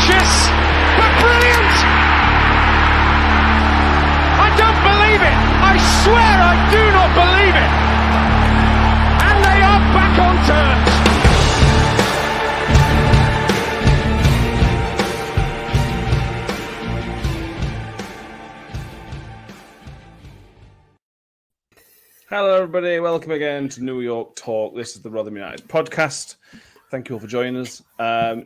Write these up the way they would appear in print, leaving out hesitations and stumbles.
Vicious, but brilliant! I don't believe it! I swear I do not believe it! And they are back on terms! Hello, everybody. Welcome again to New York Talk. This is the Rotherham United podcast. Thank you all for joining us.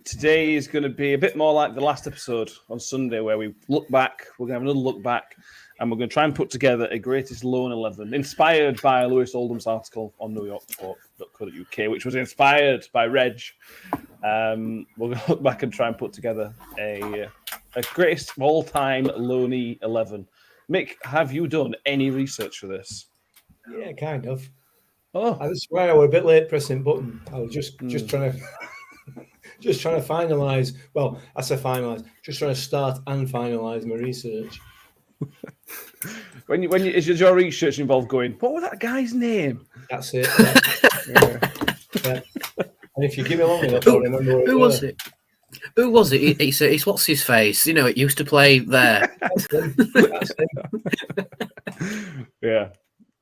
Today is going to be a bit more like the last episode on Sunday, where we look back. We're going to have another look back, and we're going to try and put together a greatest loan 11, inspired by Lewis Oldham's article on newyorktalk.co.uk, which was inspired by Reg. We're going to look back and try and put together a greatest all-time loanee 11. Mick, have you done any research for this? Yeah, kind of. Oh, I swear I was a bit late pressing button. I was just trying to finalise. Well, I say finalise. Just trying to start and finalise my research. when you is your research involved going, what was that guy's name? That's it. Yeah. And if you give me long enough, I'll remember who was it? Who was it? It's what's his face? You know, it used to play there. That's him. Yeah.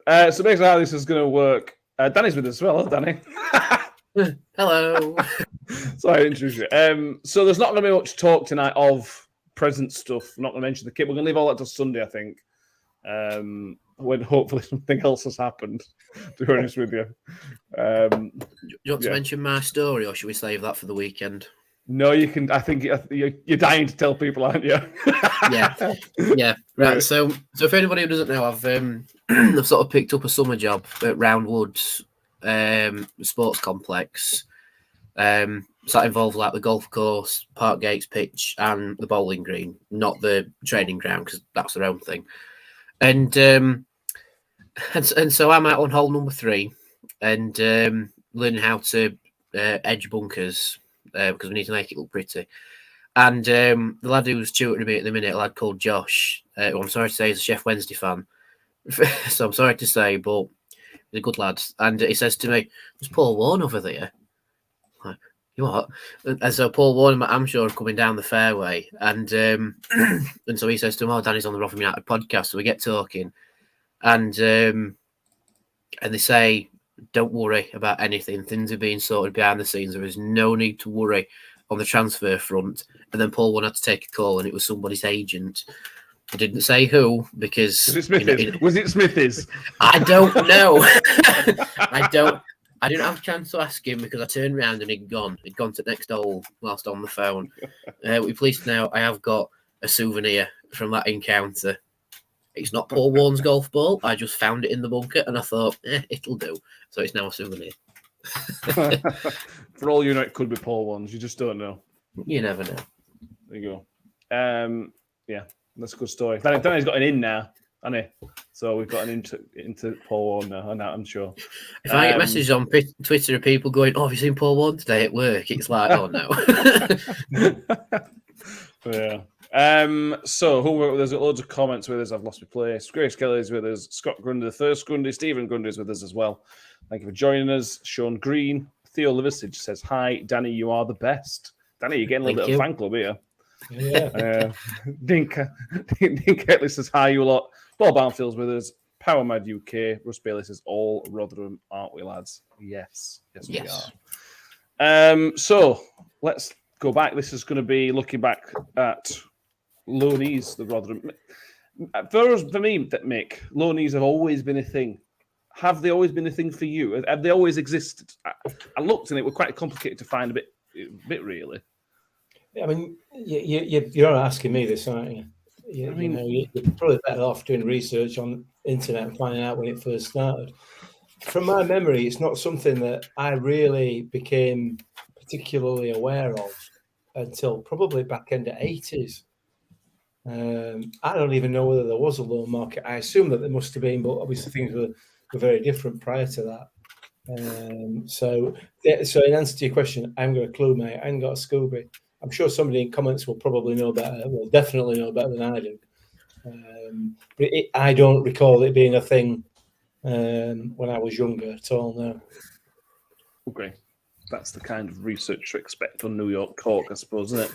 So basically how this is going to work, Danny's with us as well, Danny. Hello. Sorry to introduce you. So there's not going to be much talk tonight of present stuff. I'm not going to mention the kit. We're going to leave all that till Sunday, I think, when hopefully something else has happened, to be honest with you. Do you want to mention my story, or should we save that for the weekend? No, you can. I think you're dying to tell people, aren't you? Yeah. Right. So for anybody who doesn't know, I've I've sort of picked up a summer job at Roundwood Sports Complex. So that involves like the golf course, Park Gates pitch, and the bowling green, not the training ground because that's their own thing. And so I'm out on hole number 3 and learning how to edge bunkers. Because we need to make it look pretty. And the lad who's tutoring me at the minute, a lad called Josh, who I'm sorry to say is a Chef Wednesday fan. So I'm sorry to say, but he's a good lad. And he says to me, there's Paul Warne over there. I'm like, you what? And so Paul Warne and Matt Amshaw are coming down the fairway. And so he says to him, oh, Danny's on the Rotherham United podcast. So we get talking. And they say, don't worry about anything. Things are being sorted behind the scenes. There is no need to worry on the transfer front. And then Paul wanted to take a call, and it was somebody's agent. I didn't say who because was it Smithies? Was it Smithies? I don't know. I didn't have a chance to ask him because I turned around and he'd gone. He'd gone to the next hole whilst on the phone. We're pleased to know I have got a souvenir from that encounter. It's not Paul Warne's golf ball. I just found it in the bunker and I thought, it'll do. So it's now a souvenir. For all you know, it could be Paul Warne's. You just don't know. You never know. There you go. Yeah, that's a good story. Danny's got an in now, hasn't he? So we've got an into Paul Warne now, I'm sure. If I get messages on Twitter of people going, have you seen Paul Warne today at work? It's like, oh, no. Yeah. So there's loads of comments with us. I've lost my place. Grace Kelly's with us. Scott Grundy, the first Grundy. Stephen Grundy is with us as well. Thank you for joining us. Sean Green. Theo Liversidge says, hi, Danny, you are the best. Danny, you're getting a little bit of fan club here. Yeah. Dink Etley says, hi, you lot. Bob Barnfield's with us. Power Mad UK. Russ Bailey says, all Rotherham, aren't we, lads? Yes, we are. So let's go back. This is going to be looking back at loanees, the Rotherham. For me, Mick, loanees have always been a thing. Have they always been a thing for you? Have they always existed? I looked and it was quite complicated to find a bit really. I mean, you're asking me this, aren't you? You're probably better off doing research on internet and finding out when it first started. From my memory, it's not something that I really became particularly aware of until probably back end of 80s. I don't even know whether there was a loan market. I assume that there must have been, but obviously things were very different prior to that. So in answer to your question, I haven't got a clue, mate. I haven't got a Scooby. I'm sure somebody in comments will probably know better. Will definitely know better than I do. But I don't recall it being a thing when I was younger at all. No. Okay. That's the kind of research to expect on New York Talk, I suppose, isn't it?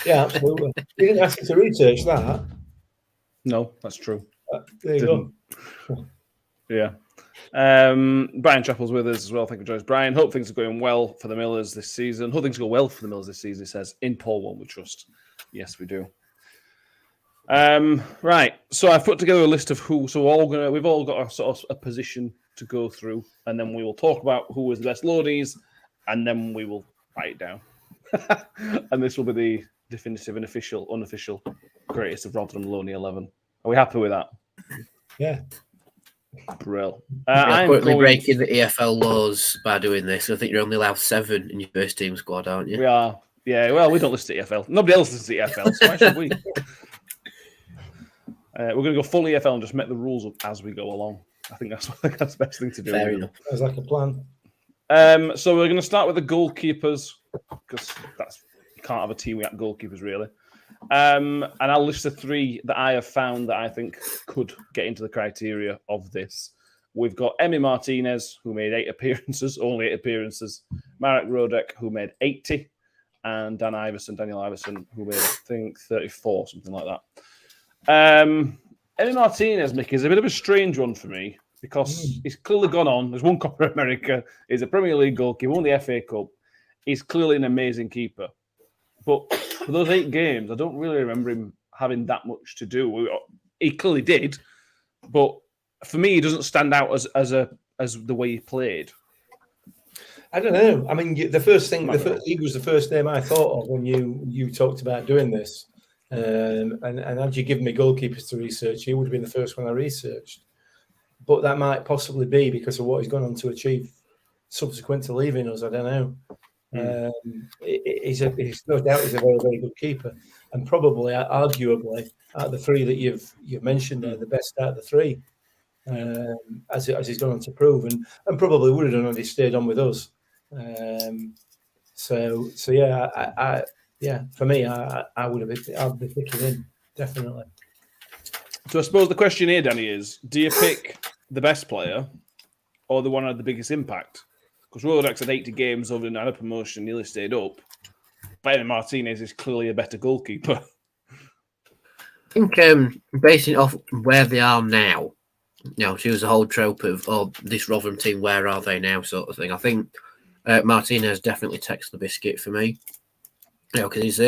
Yeah, absolutely. You didn't ask me to research that. No, that's true. There you go. Yeah. Brian Chappell's with us as well. Thank you, Joyce. Brian, hope things are going well for the Millers this season. Hope things go well for the Millers this season, he says. In Paul One we trust. Yes, we do. Right. So I've put together a list of who. So we've all got a sort of a position to go through, and then we will talk about who was the best loanies, and then we will write it down. And this will be the definitive and unofficial greatest of Rotherham Loanee 11. Are we happy with that? Yeah. Brill. I'm currently breaking the EFL laws by doing this. I think you're only allowed 7 in your first team squad, aren't you? We are. Yeah, well, we don't listen to EFL. Nobody else listens to EFL, so why should we? We're going to go full EFL and just make the rules up as we go along. I think that's the best thing to do. Fair enough. Sounds like a plan. So we're going to start with the goalkeepers, because you can't have a team without goalkeepers, really. And I'll list the 3 that I have found that I think could get into the criteria of this. We've got Emi Martinez, who made 8 appearances, only 8 appearances. Marek Rodek, who made 80. And Daniel Iverson, who made, I think, 34, something like that. Emi Martinez, Mick, is a bit of a strange one for me because he's clearly gone on. There's won Copa America. He's a Premier League goalkeeper, won the FA Cup. He's clearly an amazing keeper. But for those 8 games, I don't really remember him having that much to do. He clearly did, but for me, he doesn't stand out as the way he played. I don't know. I mean, the first thing, he was the first name I thought of when you talked about doing this. And had you given me goalkeepers to research, he would have been the first one I researched. But that might possibly be because of what he's gone on to achieve subsequent to leaving us. I don't know. He's no doubt he's a very, very good keeper, and probably, arguably, out of the 3 that you've mentioned, the best out of the 3, as he's gone on to prove, and probably would have done had he stayed on with us. So yeah, for me, I'd be picking him definitely. So I suppose the question here, Danny, is: do you pick the best player or the one that had the biggest impact? Because Rodak's had 80 games over and had a promotion, nearly stayed up. But Emi Martinez is clearly a better goalkeeper. I think basing it off where they are now, she was a whole trope of this Rotherham team, where are they now, sort of thing. I think Martinez definitely takes the biscuit for me. Because he's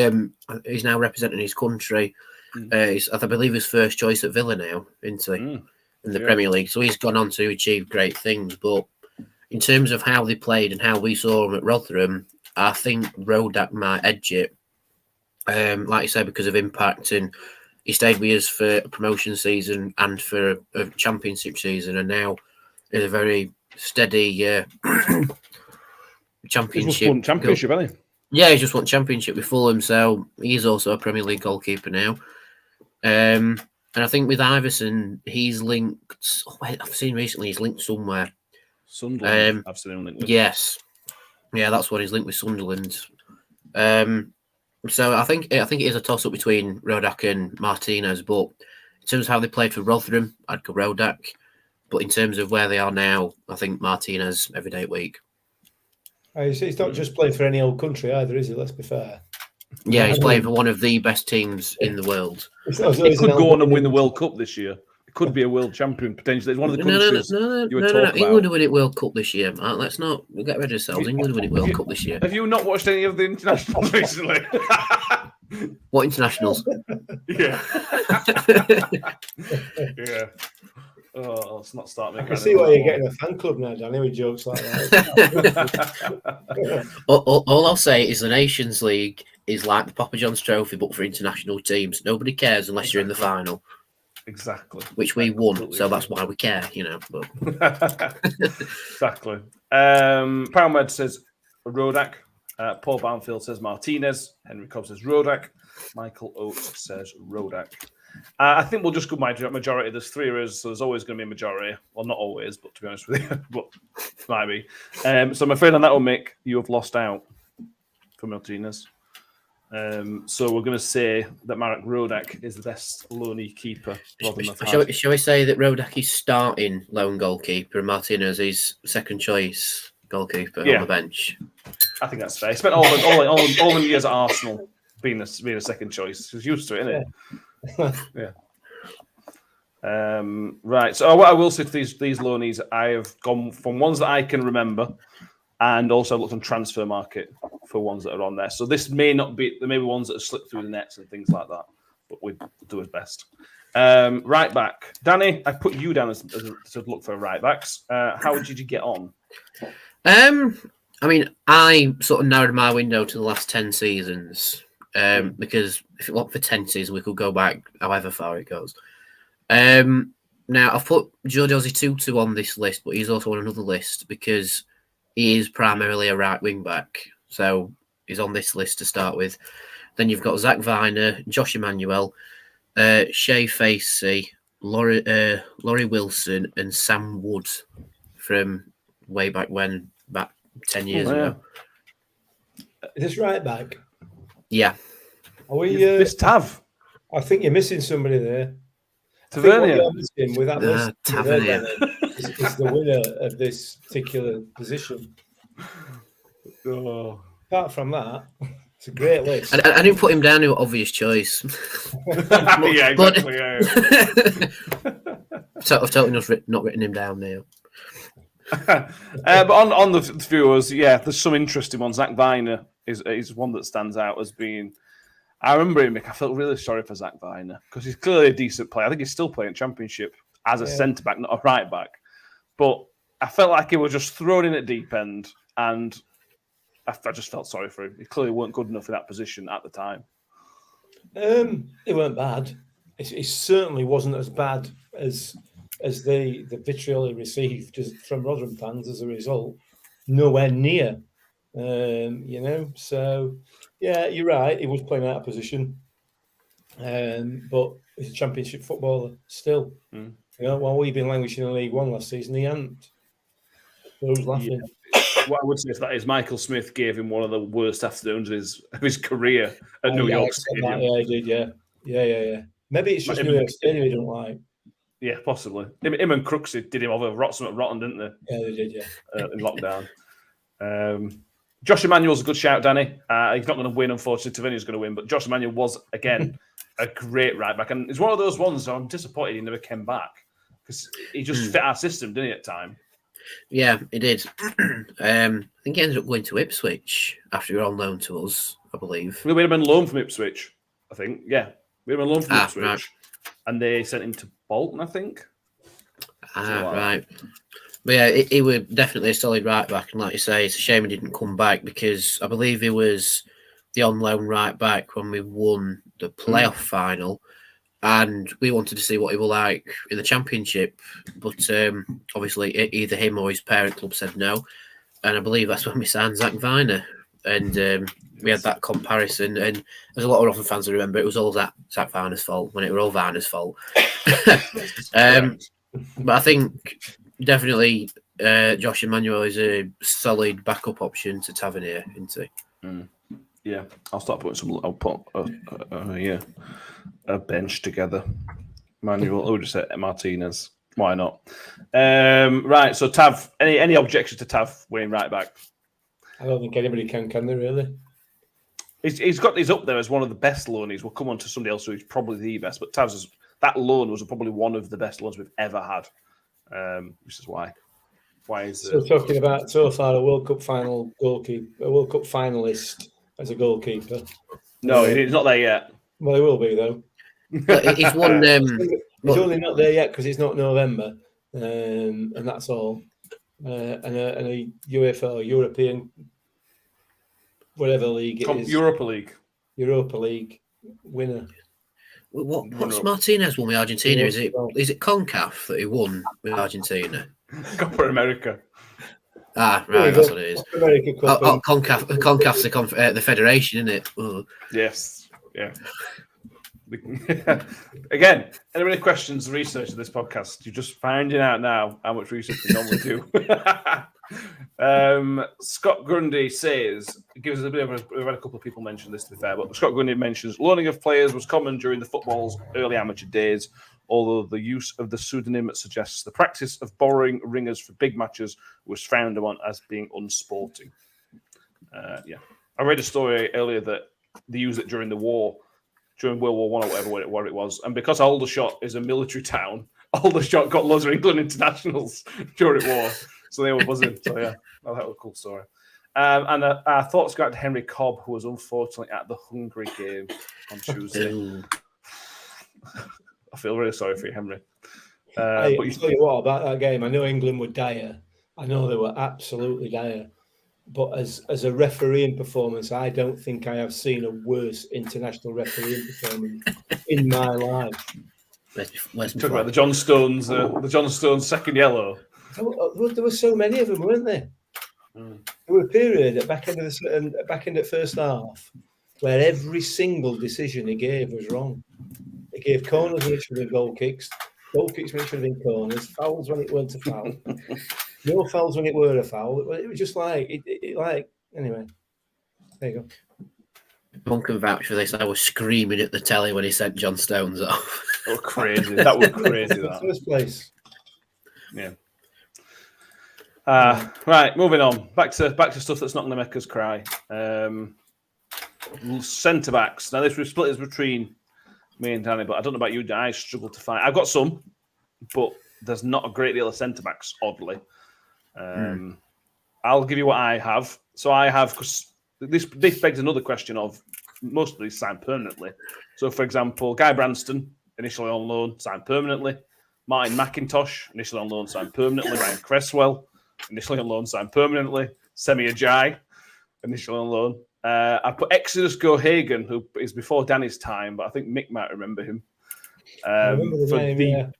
now representing his country. I believe his first choice at Villa now, isn't he? In the Premier League. So he's gone on to achieve great things. But in terms of how they played and how we saw him at Rotherham, I think Rodak might edge it. Like you said, because of impact, and he stayed with us for a promotion season and for a championship season, and now in a very steady championship. He's won championship, hasn't he? Yeah, he just won championship with Fulham, so he's also a Premier League goalkeeper now. And I think with Iverson, he's linked. I've seen recently he's linked somewhere. Sunderland. I've seen him linked with. Yes, yeah, that's what he's linked with Sunderland. So I think it is a toss up between Rodak and Martinez, but in terms of how they played for Rotherham, I'd go Rodak. But in terms of where they are now, I think Martinez every day of the week. He's not just playing for any old country either, is he? Let's be fair. Yeah, he's playing for one of the best teams in the world. He could go on and win the World Cup this year. It could be a world champion potentially. It's one of the countries you were talking about. England are winning World Cup this year. We'll get rid of ourselves. England are winning World Cup this year. Have you not watched any of the internationals recently? What internationals? Yeah. Yeah. Oh, let's not start making. I can see why you're getting a fan club now, Danny, with jokes like that. all I'll say is the Nations League is like the Papa John's Trophy, but for international teams. Nobody cares unless you're in the final. Exactly. Which we won, so that's why we care, But. Exactly. Poundmed says Rodak. Paul Banfield says Martinez. Henry Cobb says Rodak. Michael Oates says Rodak. I think we'll just go majority. There's 3 of us, so there's always going to be a majority. Well, not always, but to be honest with you, but might be. So I'm afraid on that will make you have lost out for Martinez. So we're going to say that Marek Rodak is the best loanee keeper. Shall we say that Rodak is starting lone goalkeeper and Martinez is second choice goalkeeper on the bench? I think that's fair. He spent all the years at Arsenal being a second choice. He's used to it, isn't he? Yeah. Right. So what I will say to these loanees, I have gone from ones that I can remember, and also looked on transfer market for ones that are on there. So this may not be. There may be ones that have slipped through the nets and things like that, but we do his best. Right back, Danny. I put you down to look for right backs. How did you get on? I mean, I sort of narrowed my window to the last 10 seasons because if it weren't for 10 seasons, we could go back however far it goes. Now, I've put Joe-Josie Tutu on this list, but he's also on another list because he is primarily a right wing back. So he's on this list to start with. Then you've got Zach Viner, Josh Emmanuel, Shea Facey, Laurie Wilson, and Sam Wood from way back when, back 10 years ago. Is this right back? Yeah. Are we? This Tav. I think you're missing somebody there. Tavernier. With that list, Tavernier is the winner of this particular position. Oh. Apart from that, it's a great list. I didn't put him down to an obvious choice. Yeah, exactly. So I've totally not written him down now. But on the viewers, yeah, there's some interesting ones. Zach Viner is one that stands out as being. I remember him. I felt really sorry for Zach Viner because he's clearly a decent player. I think he's still playing Championship as a centre back, not a right back. But I felt like he was just thrown in at deep end, and I just felt sorry for him. He clearly weren't good enough in that position at the time. It weren't bad. It certainly wasn't as bad as the vitriol he received just from Rotherham fans as a result. Nowhere near. So yeah, you're right. He was playing out of position, but he's a Championship footballer still. While we've been languishing in League One last season, he hadn't. So who's laughing? What I would say is Michael Smith gave him one of the worst afternoons of his career at New York Stadium. Yeah, he did. Yeah. Maybe it's just New York Stadium he don't like. Yeah, possibly. Him and Crooksy did him over Rotten, didn't they? Yeah, they did. Yeah, in lockdown. Josh Emmanuel's a good shout, Danny. He's not going to win, unfortunately. Tavernier's going to win, but Josh Emmanuel was, again, a great right back. And it's one of those ones I'm disappointed he never came back because he just fit our system, didn't he, at time? Yeah, he did. I think he ended up going to Ipswich after he was on loan to us, I believe. We would have been loaned from Ipswich, I think. Yeah, we would have been loaned from Ipswich. Right. And they sent him to Bolton, I think. Right. But yeah, he was definitely a solid right back. And like you say, it's a shame he didn't come back because I believe he was the on loan right back when we won the playoff final. And we wanted to see what he was like in the Championship. But obviously, either him or his parent club said no. And I believe that's when we signed Zach Viner. And we had that comparison. And there's a lot of Rotherham fans who remember it was all Zach Viner's fault when it was all Viner's fault. But I think definitely Josh Emmanuel is a solid backup option to Tavernier, isn't he? Yeah, I'll start putting some. I'll put a bench together. Manuel, just say Martinez. Why not? Right. So Tav, any objections to Tav winning right back? I don't think anybody can they really? He's up there as one of the best loanees. We'll come on to somebody else who's probably the best, but Tav's that loan was probably one of the best loans we've ever had. Which is why. Why is so talking about so far a World Cup final goalkeeper, a World Cup finalist as a goalkeeper? No, he's not there yet. Well, he will be though. He's won. He's only not there yet because it's not November, and that's all. And a UEFA, European, whatever league it is, Europa League winner. What's Martinez won with Argentina? Is it CONCACAF that he won with Argentina? Copa America. Ah, right, that's what it is. America Cup. CONCACAF's the federation, isn't it? Oh. Yes. Yeah. Again, anybody questions the research of this podcast? You're just finding out now how much research we normally do. Scott Grundy says, gives us a bit of we've had a couple of people mention this to be fair, but Scott Grundy mentions loaning of players was common during the football's early amateur days, although the use of the pseudonym suggests the practice of borrowing ringers for big matches was frowned upon as being unsporting. Yeah. I read a story earlier that they used it during the war, during World War One or whatever it was. And because Aldershot is a military town, Aldershot got loads of England internationals during war. So they were buzzing. So yeah, that was a cool story. And our thoughts go out to Henry Cobb, who was unfortunately at the Hungary game on Tuesday. I feel really sorry for you, Henry. I'll tell you what about that game. I know England were dire. I know they were absolutely dire. But as a refereeing performance, I don't think I have seen a worse international refereeing performance in my life. Talk about the John Stones second yellow. There were so many of them, weren't there? There were a period at back end of the first half where every single decision he gave was wrong. He gave corners when it should have been goal kicks when it should have been corners, fouls when it weren't a foul, no fouls when it were a foul. It was just like anyway. There you go. One can vouch for this. I was screaming at the telly when he sent John Stones off. That was crazy. That was crazy. That first place. Yeah. Right, moving on. Back to stuff that's not going to make us cry. Centre backs. Now this was split between me and Danny, but I don't know about you. I struggle to find. I've got some, but there's not a great deal of centre backs. Oddly, I'll give you what I have. So I have, because this begs another question of most of these signed permanently. So for example, Guy Branston initially on loan, signed permanently. Martin McIntosh initially on loan, signed permanently. Ryan Cresswell initially on loan, signed permanently. Semi Ajayi initially on loan. I put Exodus Gohagan, who is before Danny's time, but I think Mick might remember him. The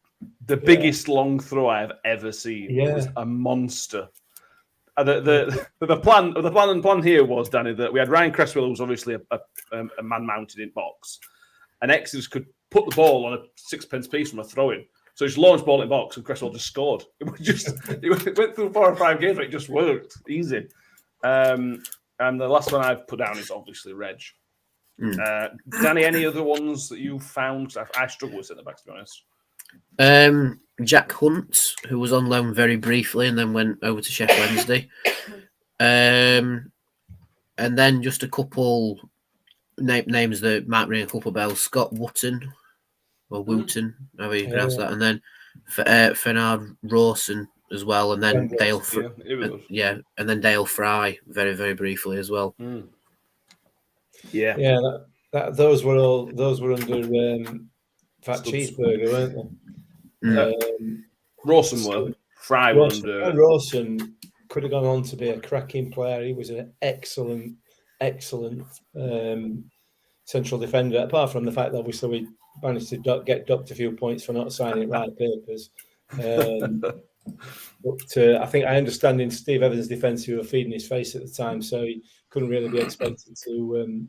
biggest long throw I have ever seen. Yeah. It was a monster. The plan here was, Danny, that we had Ryan Cresswell, who was obviously a man mounted in box, and Exodus could put the ball on a sixpence piece from a throw-in. So he just launched ball in box, and Cresswell just scored. It went through 4 or 5 games, but it just worked easy. And the last one I've put down is obviously Reg. Danny, any other ones that you found? I struggle with centre backs, to be honest. Jack Hunt, who was on loan very briefly and then went over to Sheffield Wednesday. And then just a couple names that might ring a couple bells. Scott Wotton, or Wooten, however you pronounce that. And then Fernand Rawson as well. And then Dale and then Dale Fry very, very briefly as well. Yeah. Those were under Fat Cheeseburger, weren't they? Rawson were. Fry were under. Rawson could have gone on to be a cracking player. He was an excellent central defender, apart from the fact that obviously we managed to get docked a few points for not signing right papers. But I think I understand in Steve Evans' defence, he was feeding his face at the time, so he couldn't really be expected to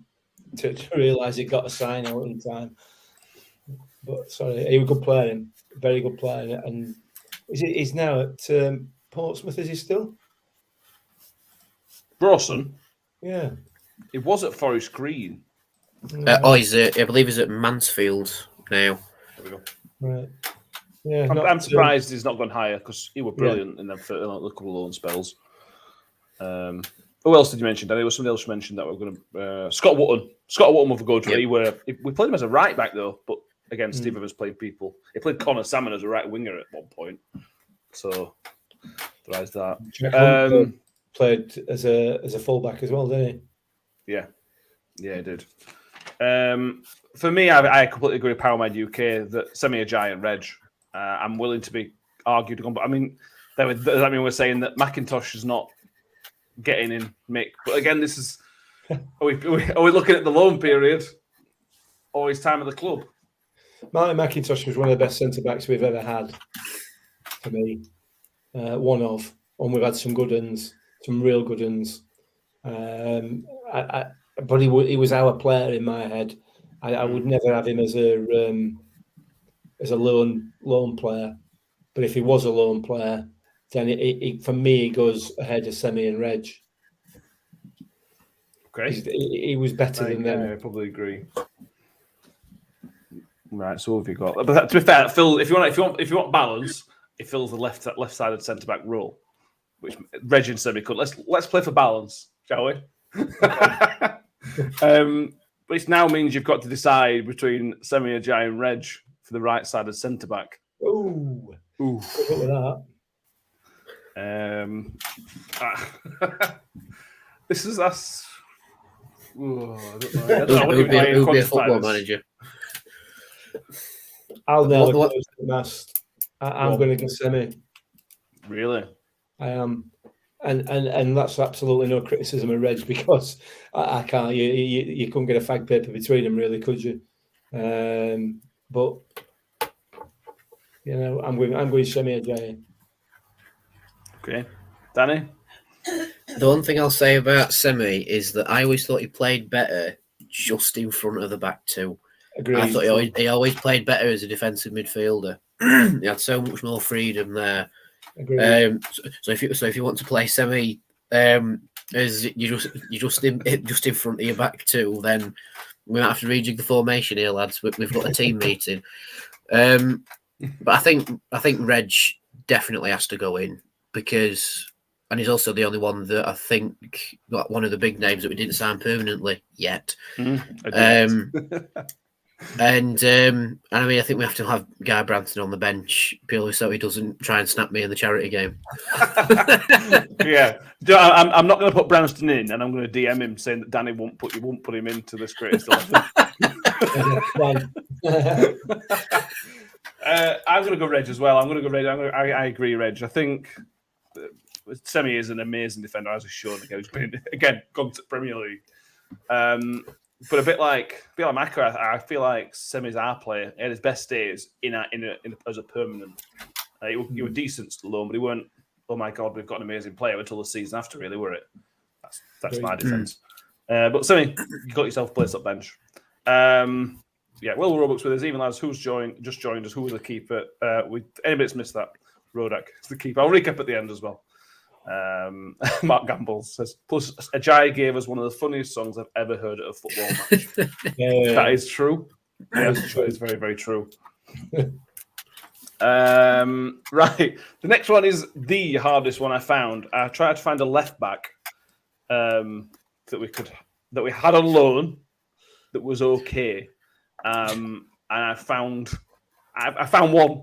realise he got a sign out in time. But sorry, he was a good player, very good player, and he's now at Portsmouth. Is he still? Brawson? Yeah, he was at Forest Green. I believe he's at Mansfield now. There we go. Right. Yeah, I'm surprised he's not gone higher, because he was brilliant in the couple of loan spells. Who else did you mention? There was somebody else you mentioned that we're going to. Scott Wotton. Scott Wotton was a good one. We played him as a right back though, but again, Steve Evans played people. He played Connor Salmon as a right winger at one point. So there's that. Played as a fullback as well, didn't he? Yeah, he did. For me, I completely agree with Power Mad UK that Semi Ajayi and Reg. I'm willing to be argued on, but I mean, does that mean we're saying that McIntosh is not getting in, Mick? But again, this is are we looking at the loan period or his time at the club? Martin McIntosh was one of the best centre backs we've ever had. For me, and we've had some good uns, some real good uns. But he was our player in my head. I would never have him as a loan player. But if he was a loan player, then for me, he goes ahead of Semi and Reg. Great. He was better than them. I probably agree. Right, so what have you got? But to be fair, Phil, if you want balance, it fills the left-sided centre back role, which Reg and Semi could. Let's play for balance, shall we? But it now means you've got to decide between Semi Ajayi and Reg for the right side of centre back. Ooh. Ooh. Good luck with that. This is us. Ooh, I don't know. Who'd be a football manager? I'll nail the mast. I'm going to go Semi. Really? I am. And that's absolutely no criticism of Reg, because I can't. You couldn't get a fag paper between them, really, could you? But I'm going Semi Ajayi. Okay, Danny. The one thing I'll say about Semi is that I always thought he played better just in front of the back two. Agreed. I thought he always played better as a defensive midfielder. He had so much more freedom there. So if you want to play Semi as you just in front of your back two, then we might have to rejig the formation here, lads. We've got a team meeting. But I think Reg definitely has to go in, because, and he's also the only one that I think got one of the big names that we didn't sign permanently yet. And I mean, I think we have to have Guy Branton on the bench purely so he doesn't try and snap me in the charity game. Yeah, I'm not going to put Branston in, and I'm going to DM him saying that Danny won't put him into this greatest 11. I'm going to go Reg as well. I'm going to go Reg. I agree, Reg. I think Semi is an amazing defender, as he's shown. Again, gone to Premier League. But a bit like Maka, I feel like Semi's our player. He had his best days as a permanent. You were decent loan, but he weren't. Oh my God, we've got an amazing player until the season after. Really, were it? That's my defense. But Semi, you got yourself a place up bench. Yeah, Will Roebuck's with us. Even lads, who's just joined us? Who was the keeper? Anybody that's missed that? Rodak is the keeper. I'll recap at the end as well. Mark Gamble says, plus Ajayi gave us one of the funniest songs I've ever heard at a football match. That is true. Yeah, it's very, very true. Right. The next one is the hardest one I found. I tried to find a left back that we had on loan that was okay. And I found one.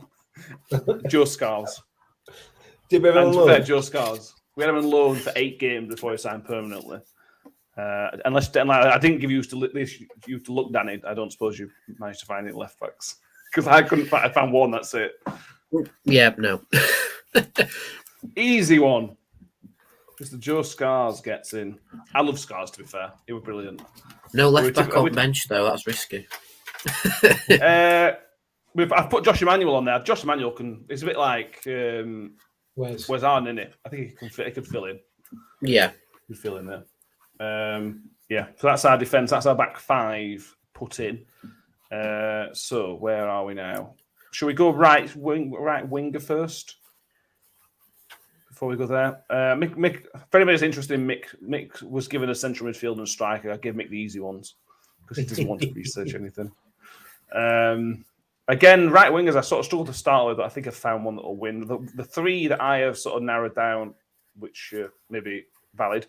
Joe Scars. Joe Scars. We had him on loan for 8 games before he signed permanently. Unless I didn't give you to look, Danny. I don't suppose you managed to find any left backs, because I couldn't. I found one. That's it. Yeah, no. Easy one. Mr. Joe Scars gets in. I love Scars, to be fair. He was brilliant. No left back on bench though. That's risky. I've put Josh Emmanuel on there. Josh Emmanuel it's a bit like Wes Arden, isn't it? I think he could fill in. Yeah. He could fill in there. Yeah, so that's our defence. That's our back 5 put in. So where are we now? Should we go right winger first? Before we go there. Mick, if anybody's interested in Mick was given a central midfielder and striker. I gave Mick the easy ones because he doesn't want to research anything. Again, right wingers, I sort of struggled to start with, but I think I found one that will win. The 3 that I have sort of narrowed down, which may be valid.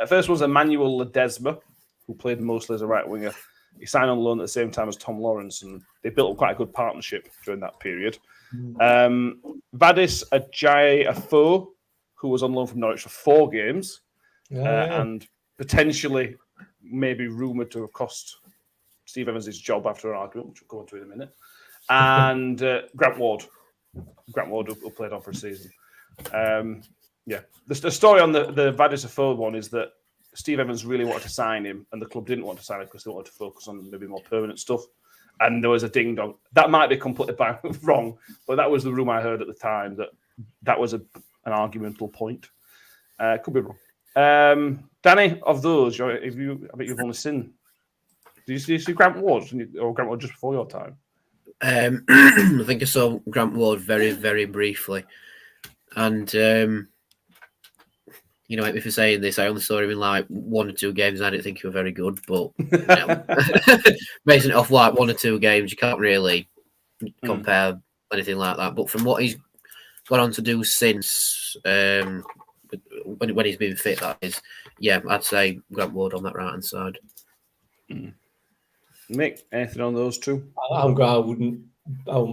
First one's Emmanuel Ledesma, who played mostly as a right winger. He signed on loan at the same time as Tom Lawrence, and they built up quite a good partnership during that period. Vadis Ajayi, who was on loan from Norwich for 4 games, and potentially maybe rumoured to have cost Steve Evans his job after an argument, which we'll go into in a minute. And Grant Ward. Grant Ward who played on for a season. Yeah. The story on the Vadis Afoe one is that Steve Evans really wanted to sign him, and the club didn't want to sign him because they wanted to focus on maybe more permanent stuff. And there was a ding-dong. That might be completely wrong, but that was the rumour I heard at the time, that was an argumental point. Could be wrong. Danny, of those, I bet you've only seen. Did you see Grant Ward, or Grant Ward just before your time? I think I saw Grant Ward very, very briefly. And, you know, if you're saying this, I only saw him in like 1 or 2 games. And I didn't think he was very good, but basing it off like 1 or 2 games, you can't really compare anything like that. But from what he's gone on to do since, with when he's been fit, that is. Yeah, I'd say Grant Ward on that right-hand side. Mick, anything on those two? I wouldn't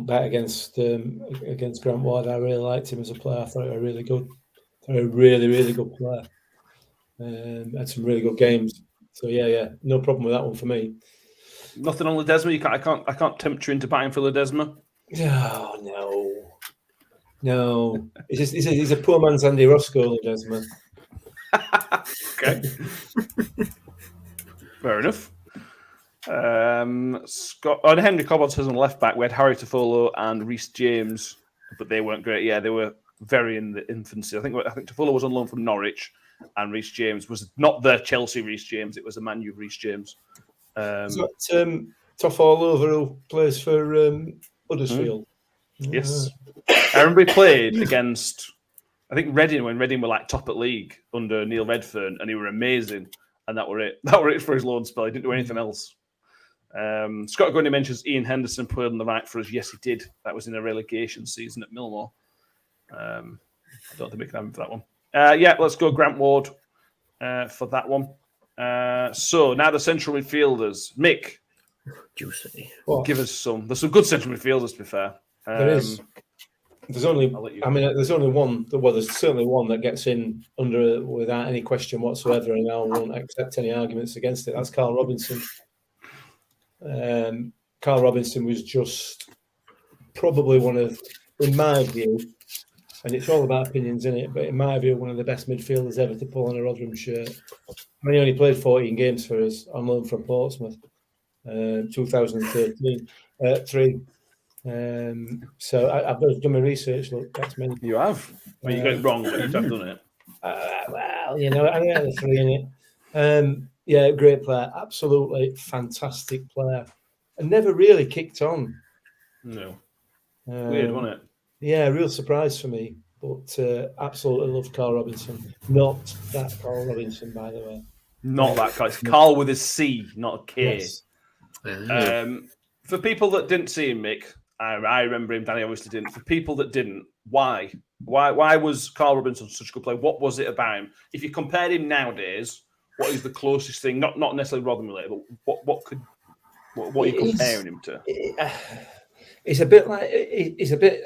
bet against Grant Ward. I really liked him as a player. I thought he was really good. A really, really good player. Had some really good games. So yeah, no problem with that one for me. Nothing on Ledesma. I can't tempt you into buying for Ledesma. Oh, no. He's a poor man's Andy Roscoe, Ledesma. Okay, fair enough. Henry Cobbett says on left back we had Harry Toffolo and Reece James, but they weren't great. Yeah, they were very in the infancy. I think Toffolo was on loan from Norwich, and Reece James was not the Chelsea Reece James. It was a Man U Reece James. Is that Toffolo who plays for Huddersfield? Yes, I remember he played against Reading when Reading were like top at league under Neil Redfern, and he were amazing. And that were it. That were it for his loan spell. He didn't do anything else. Scott Grundy mentions Ian Henderson played on the right for us. Yes, he did. That was in a relegation season at Millmore. I don't think we can have him for that one. Let's go Grant Ward for that one. So now the central midfielders. Mick, Juicy. give us some. There's some good central midfielders, to be fair. There is. There's only one. Well, there's certainly one that gets in under without any question whatsoever, and I won't accept any arguments against it. That's Carl Robinson. Carl Robinson was just probably one of, in my view, and it's all about opinions, isn't it? But in my view, one of the best midfielders ever to pull on a Rotherham shirt. I mean, he only played 14 games for us on loan from Portsmouth, 2013. So I've done my research. Look, that's me. You have. Well, you got it wrong, but you have done it. Well, I got the three in it. Great player. Absolutely fantastic player. And never really kicked on. No. Weird, wasn't it? Yeah, real surprise for me. But absolutely loved Carl Robinson. Not that Carl Robinson, by the way. Not that Carl. It's Carl with a C, not a K. Yes. For people that didn't see him, Mick, I remember him. Danny obviously didn't. For people that didn't, why? Why was Carl Robinson such a good player? What was it about him? If you compared him nowadays, what is the closest thing? Not necessarily Rotherham related, but what are you comparing him to? It's a bit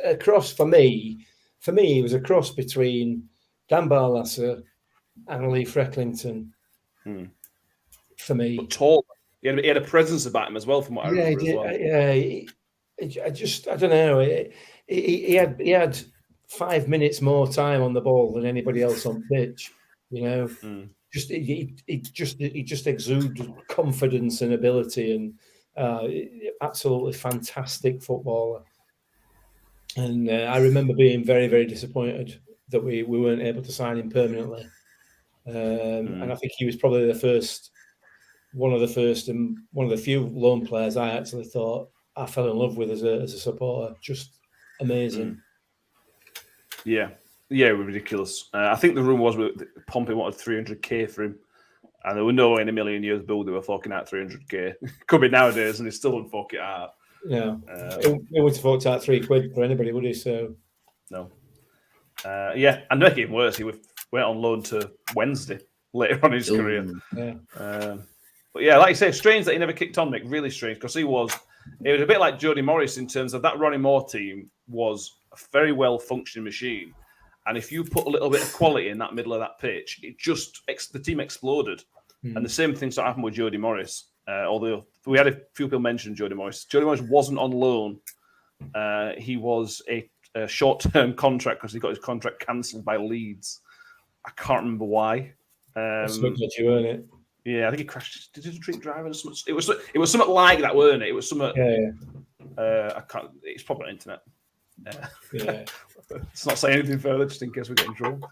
a cross for me. For me, he was a cross between Dan Barlasser and Lee Frecklington. For me, but tall. He had a presence about him as well, from what I remember. I don't know. He had 5 minutes more time on the ball than anybody else on pitch. He just exuded confidence and ability, and absolutely fantastic footballer. And I remember being very, very disappointed that we weren't able to sign him permanently. And I think he was probably one of the first and one of the few loan players I actually thought I fell in love with as a supporter. Just amazing. Yeah, ridiculous. I think the rumour was Pompey wanted 300k for him, and there were no way in a million years Bill they were forking out 300k. Could be nowadays, and they still wouldn't fork it out. Yeah, he wouldn't have forked out £3 for anybody, would he? So no. And make it even worse, he went on loan to Wednesday later on in his career. Yeah. But yeah, like you say, strange that he never kicked on, Mick. Really strange, because it was a bit like Jody Morris in terms of that Ronnie Moore team was a very well functioning machine. And if you put a little bit of quality in that middle of that pitch, the team exploded. And the same thing sort of happened with Jody Morris. Although we had a few people mention Jody Morris. Jody Morris wasn't on loan. He was a short-term contract because he got his contract cancelled by Leeds. I can't remember why. Did you earn it? Yeah, I think he crashed. Did he drink driving? It was something like that, weren't it? It was something. Yeah. I can't. It's probably on the internet. Yeah. Let's not say anything further, just in case we get in trouble.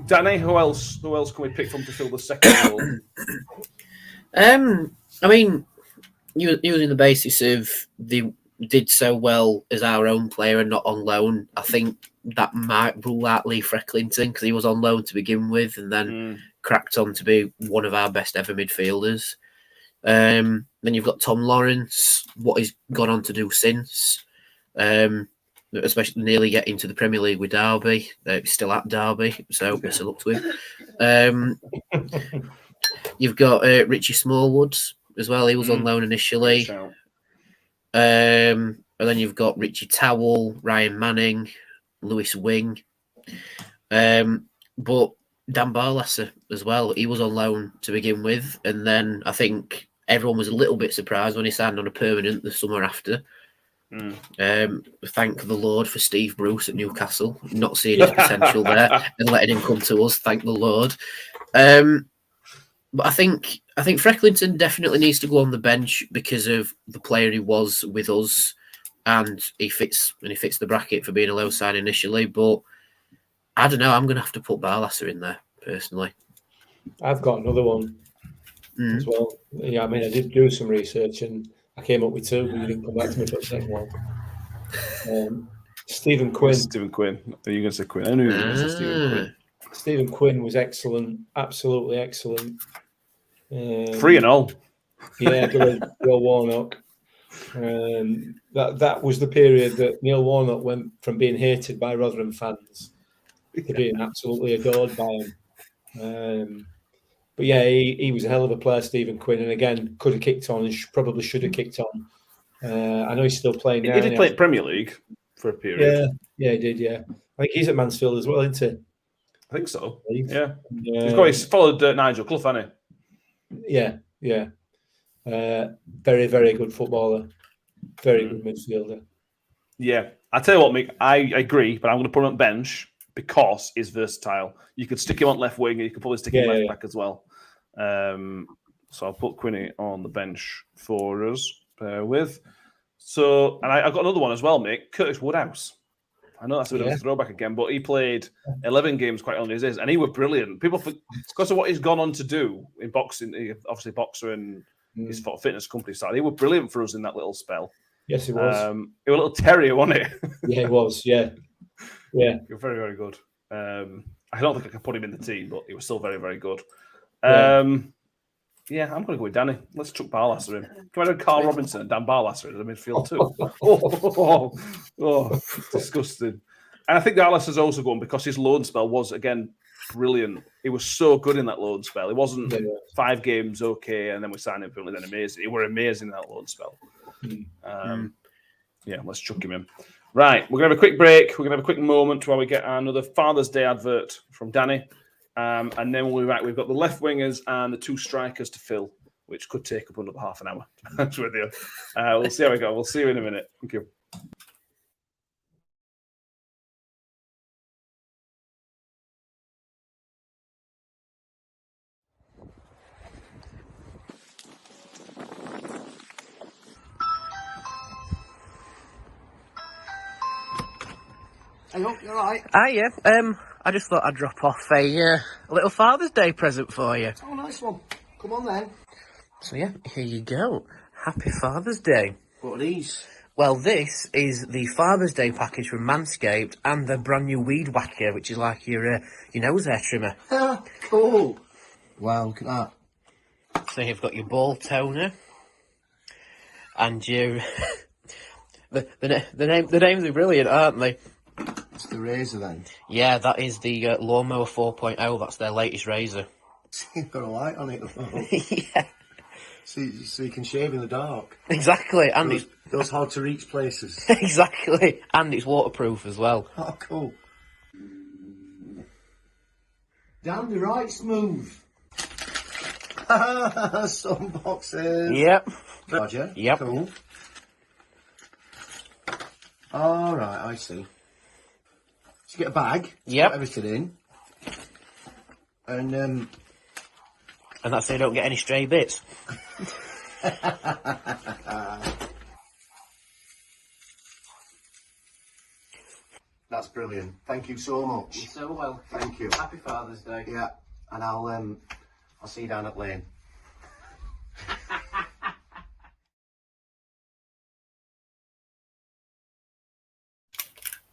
Danny, who else can we pick from to fill the second role? I mean, using the basis of they did so well as our own player and not on loan, I think that might rule out Lee Frecklington because he was on loan to begin with and then cracked on to be one of our best ever midfielders. Then you've got Tom Lawrence, what he's gone on to do since. Then especially nearly getting to the Premier League with Derby. He's still at Derby, so best of luck to him. You've got Richie Smallwoods as well. He was on loan initially. And then you've got Richie Towell, Ryan Manning, Lewis Wing. But Dan Barlasser as well. He was on loan to begin with. And then I think everyone was a little bit surprised when he signed on a permanent the summer after. Thank the Lord for Steve Bruce at Newcastle, not seeing his potential there and letting him come to us. Thank the Lord. But I think Frecklington definitely needs to go on the bench because of the player he was with us, and he fits the bracket for being a low side initially. But I don't know. I'm going to have to put Barlasser in there personally. I've got another one as well. Yeah, I mean, I did do some research and I came up with two, but you didn't come back to me for the second one. Stephen Quinn. Stephen Quinn. Are you going to say Quinn? I knew you were going to say Stephen Quinn. Stephen Quinn was excellent, absolutely excellent. 3-0. Yeah, Neil Warnock. That was the period that Neil Warnock went from being hated by Rotherham fans to being absolutely adored by him. But yeah, he was a hell of a player, Stephen Quinn, and again could have kicked on and probably should have kicked on. I know he's still playing now. He did play Premier League for a period. Yeah, he did. Yeah, I think he's at Mansfield as well, isn't he? I think so. Yeah, he's followed Nigel Clough, hasn't he? Yeah. Very, very good footballer. Very good midfielder. Yeah, I tell you what, Mick, I agree, but I'm going to put him on bench because he's versatile. You could stick him on left wing, and you could probably stick him left back as well. So I'll put Quinny on the bench for us. Bear with. So, and I got another one as well, Mick. Curtis Woodhouse. I know that's a bit of a throwback again, but he played 11 games quite early as is, and he was brilliant. People, because of what he's gone on to do in boxing, obviously boxer and his fitness company side, he was brilliant for us in that little spell. Yes, he was. He was a little terrier, wasn't he? Yeah, he was. Yeah. He was very, very good. I don't think I could put him in the team, but he was still very, very good. Yeah, I'm going to go with Danny. Let's chuck Barlasser in. Come on, Carl Robinson and Dan Barlasser in the midfield too. Disgusting. And I think Barlasser's also going because his loan spell was, again, brilliant. He was so good in that loan spell. It wasn't 5 games okay, and then we signed him for then amazing. He were amazing in that loan spell. Yeah, let's chuck him in. Right, we're going to have a quick break. We're going to have a quick moment while we get another Father's Day advert from Danny. And then we'll be back. We've got the left wingers and the 2 strikers to fill, which could take up another half an hour. That's with you. We'll see how we go. We'll see you in a minute. Thank you. Hey, you're right. Hiya. I just thought I'd drop off a little Father's Day present for you. Oh, nice one. Come on then. So yeah, here you go. Happy Father's Day. What are these? Well, this is the Father's Day package from Manscaped and the brand new Weed Whacker, which is like your nose hair trimmer. Cool. Wow, look at that. So you've got your ball toner and your the names are brilliant, aren't they? It's the razor then. Yeah, that is the Lawnmower 4.0. That's their latest razor. You've got a light on it. Yeah. So you can shave in the dark. Exactly, and those hard to reach places. Exactly, and it's waterproof as well. Oh, cool. Down the right, smooth. Some boxes. Yep. Roger. Yep. Cool. All right, I see. So you get a bag. Yep. Put everything in. And that's so you don't get any stray bits. That's brilliant. Thank you so much. You're so welcome. Thank you. Happy Father's Day. Yeah, and I'll see you down at Lane.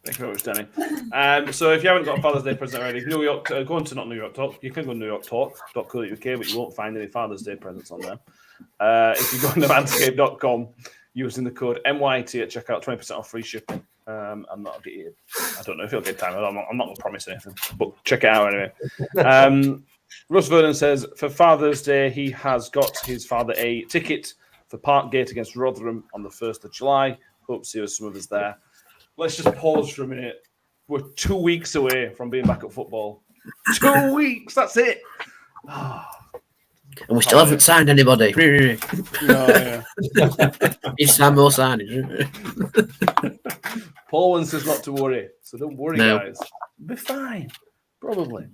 Thank you very much, Danny. So if you haven't got a Father's Day present already, New York, go on to not New York Talk. You can go to newyorktalk.co.uk, but you won't find any Father's Day presents on there. If you go to manscaped.com using the code MYT at checkout, 20% off free shipping. I'm not. I don't know if it'll get time. I'm not going to promise anything, but check it out anyway. Russ Vernon says for Father's Day he has got his father a ticket for Parkgate against Rotherham on the 1st of July. Hope to see some of us there. Let's just pause for a minute. We're 2 weeks away from being back at football. 2 weeks. That's it. And we still haven't signed anybody. No, Each time more signings. Paul wants us not to worry, so don't worry, guys. We'll be fine, probably.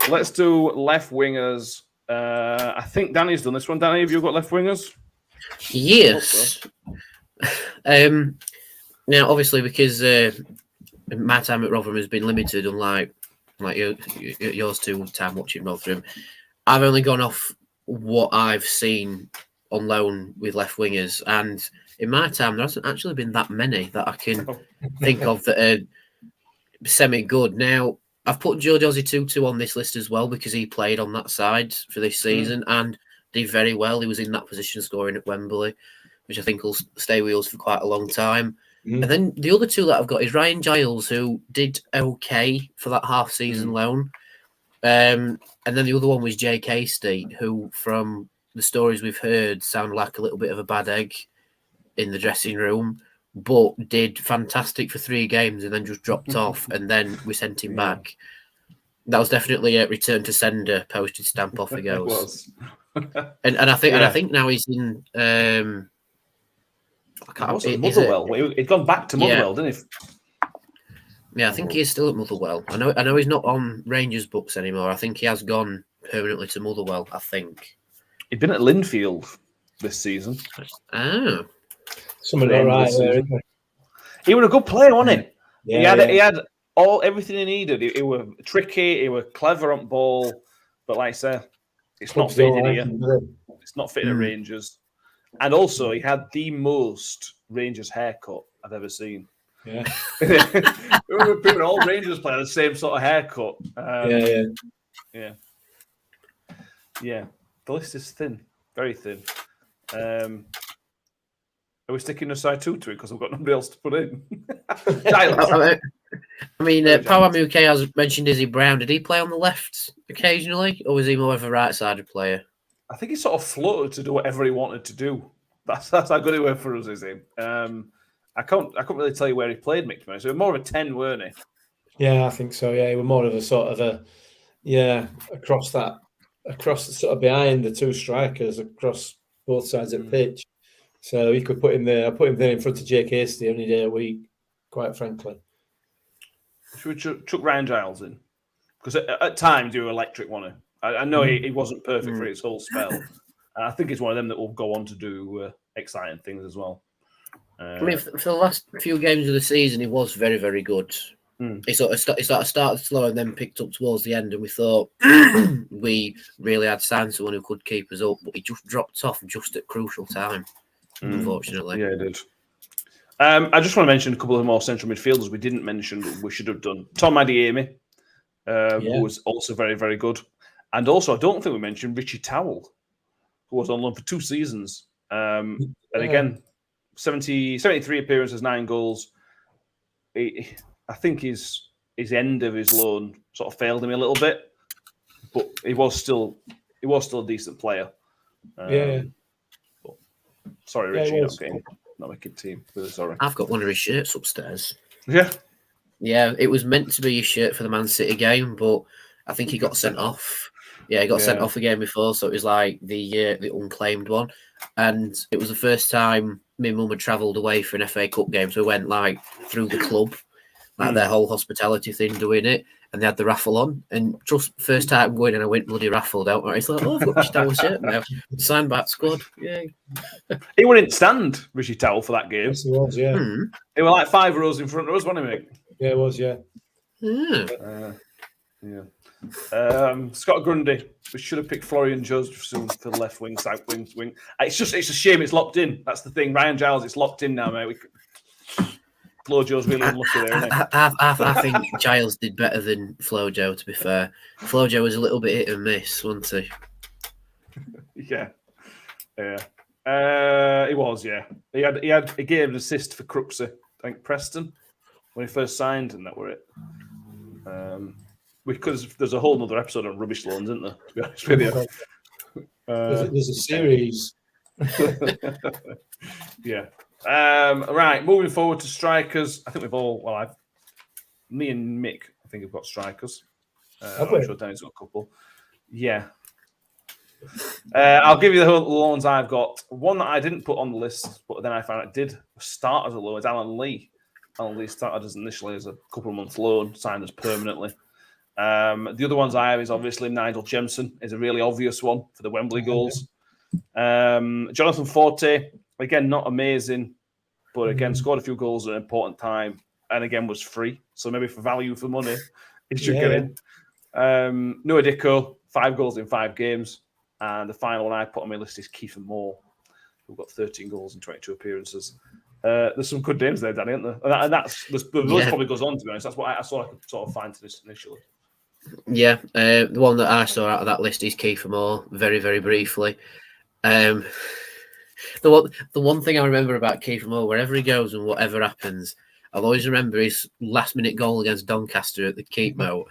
Let's do left wingers. I think Danny's done this one. Danny, have you got left wingers? Yes. Now, obviously, because my time at Rotherham has been limited, unlike yours too, time watching Rotherham, I've only gone off what I've seen on loan with left wingers, and in my time there hasn't actually been that many that I can think of that are semi-good. Now, I've put Joe Dozzy Tutu on this list as well because he played on that side for this season and did very well. He was in that position scoring at Wembley, which I think will stay with us for quite a long time. And then the other two that I've got is Ryan Giles, who did okay for that half-season loan. And then the other one was Jake Hasty, who, from the stories we've heard, sounded like a little bit of a bad egg in the dressing room, but did fantastic for 3 games and then just dropped off, and then we sent him back. That was definitely a return to sender, postage stamp, off he goes. and I think now he's in... Motherwell. He'd gone back to Motherwell, didn't he? Yeah, I think he is still at Motherwell. I know he's not on Rangers books anymore. I think he has gone permanently to Motherwell, I think. He'd been at Linfield this season. Ah. Something all right there, isn't it? He was a good player, wasn't he? Yeah, he had everything he needed. He was tricky, he was clever on ball, but like I say, it's not fitting here. It's not fitting at Rangers. And also, he had the most Rangers haircut I've ever seen. Yeah. All Rangers play the same sort of haircut. Yeah. The list is thin, very thin. Are we sticking aside to it because I've got nobody else to put in? I mean, Power Muke has mentioned Izzy Brown. Did he play on the left occasionally, or was he more of a right-sided player? I think he sort of floated to do whatever he wanted to do. That's how good he went for us, is he? I can't really tell you where he played, Mick. So he was more of a 10, weren't he? Yeah, I think so. Yeah, he was more of a sort of across sort of behind the 2 strikers across both sides of the pitch. So he could put him there. I put him there in front of Jake Hasty any day a week, quite frankly. Should we chuck Ryan Giles in? Because at times he was electric, wasn't he? I know he wasn't perfect for his whole spell. I think he's one of them that will go on to do exciting things as well. I mean, for the last few games of the season, he was very, very good. He sort of started slow and then picked up towards the end, and we thought we really had signed someone who could keep us up, but he just dropped off just at crucial time, unfortunately. Yeah, he did. I just want to mention a couple of more central midfielders we didn't mention, but we should have done. Tom Adeyemi, who was also very, very good. And also, I don't think we mentioned Richie Towell, who was on loan for 2 seasons. And again, 73 appearances, 9 goals. I think his end of his loan sort of failed him a little bit, but he was still a decent player. Sorry, Richie, not making team. Really sorry. I've got one of his shirts upstairs. Yeah. Yeah, it was meant to be his shirt for the Man City game, but I think he got sent off. Yeah, he got sent off the game before, so it was like the unclaimed one. And it was the first time my mum had travelled away for an FA Cup game, so we went like through the club, like their whole hospitality thing, doing it, and they had the raffle on. And just first time going, and I went bloody raffled out. It's like, oh, I've got Richie Towell shirt now. Signed back squad. Yeah. He wouldn't stand Richie Towell for that game. Yes, he was, yeah. They were like 5 rows in front of us, wasn't he, mate? Yeah, it was, yeah. Scott Grundy. We should have picked Florian Josephson for the left wing, side wing. It's a shame it's locked in. That's the thing. Ryan Giles, it's locked in now, mate. Flojo's really unlucky there, isn't he? I think Giles did better than Flojo, to be fair. Flojo was a little bit hit and miss, wasn't he? Yeah. He was, yeah. He gave an assist for Crooksy, I think Preston, when he first signed, and that were it. Because there's a whole other episode on rubbish loans, isn't there? To be honest with you, there's a series. Yeah. Right. Moving forward to strikers. I think we've all. Me and Mick, I think have got strikers. I'm sure Danny's got a couple. Yeah. I'll give you the loans I've got. One that I didn't put on the list, but then I found it did start as a loan. It's Alan Lee. Alan Lee started as initially as a couple of months loan, signed as permanently. The other ones I have is obviously Nigel Jemson is a really obvious one for the Wembley goals. Jonathan Forte, again, not amazing, but again, scored a few goals at an important time, and again was free. So maybe for value for money, he should get in. Noah Dicko, 5 goals in 5 games. And the final one I put on my list is Kiefer Moore, who got 13 goals in 22 appearances. There's some good names there, Danny, aren't there? And that's the list probably goes on, to be honest. That's what I saw I could sort of find to this initially. Yeah, the one that I saw out of that list is Kiefer Moore, very, very briefly. The one thing I remember about Kiefer Moore, wherever he goes and whatever happens, I'll always remember his last-minute goal against Doncaster at the Keep Moat.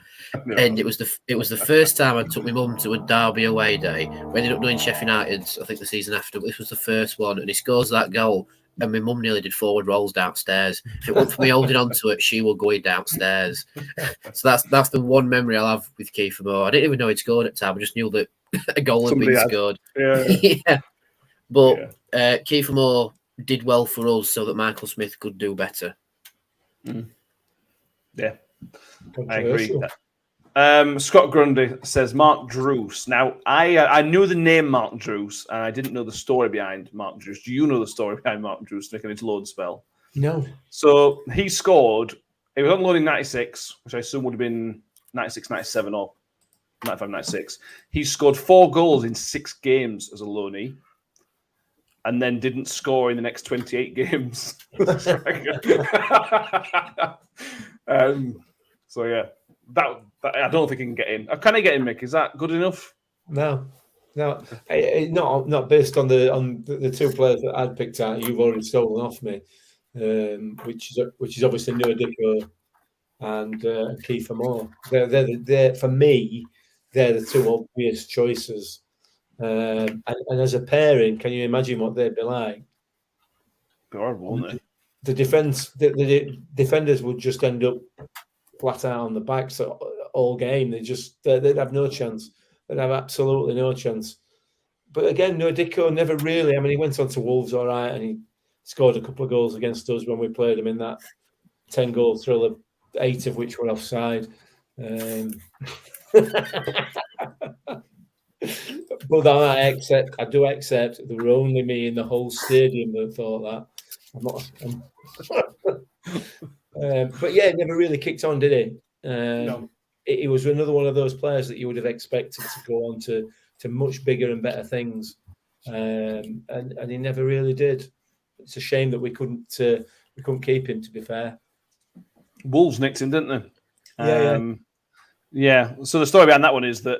And it was the first time I took my mum to a Derby away day. We ended up doing Sheffield United, I think, the season after, but this was the first one, and he scores that goal, and my mum nearly did forward rolls downstairs. If it wasn't for me holding on to it, she will go downstairs. So that's the one memory I'll have with Kiefer Moore. I didn't even know he'd scored at the time. I just knew that a goal had been scored. Yeah. But Kiefer Moore did well for us so that Michael Smith could do better. Yeah, I agree. Scott Grundy says Mark Druce. Now, I knew the name Mark Druce, and I didn't know the story behind Mark Druce. Do you know the story behind Mark Druce making his loan spell? No. So he scored. He was on loan in 96, which I assume would have been 96, 97 or 95, 96. He scored 4 goals in 6 games as a loanee, and then didn't score in the next 28 games. So yeah, that I don't think he can get in. Can he get in, Mick? Is that good enough? No. Not based on the 2 players that I'd picked out. You've already stolen off me, which is obviously Noah Dicko and Kiefer Moore. They're for me. They're the 2 obvious choices. And as a pairing, can you imagine what they'd be like? Be horrible, wouldn't they? The defenders would just end up flat out on the backs all game. They'd have no chance. They'd have absolutely no chance. But again, no, Dicko never really. I mean, he went on to Wolves all right, and he scored a couple of goals against us when we played him in that 10-goal thriller, 8 of which were offside. But I do accept there were only me in the whole stadium that thought that. But yeah, it never really kicked on, did it? No. It was another one of those players that you would have expected to go on to much bigger and better things, and he never really did. It's a shame that we couldn't keep him. To be fair, Wolves nicked him, didn't they? Yeah. So the story behind that one is that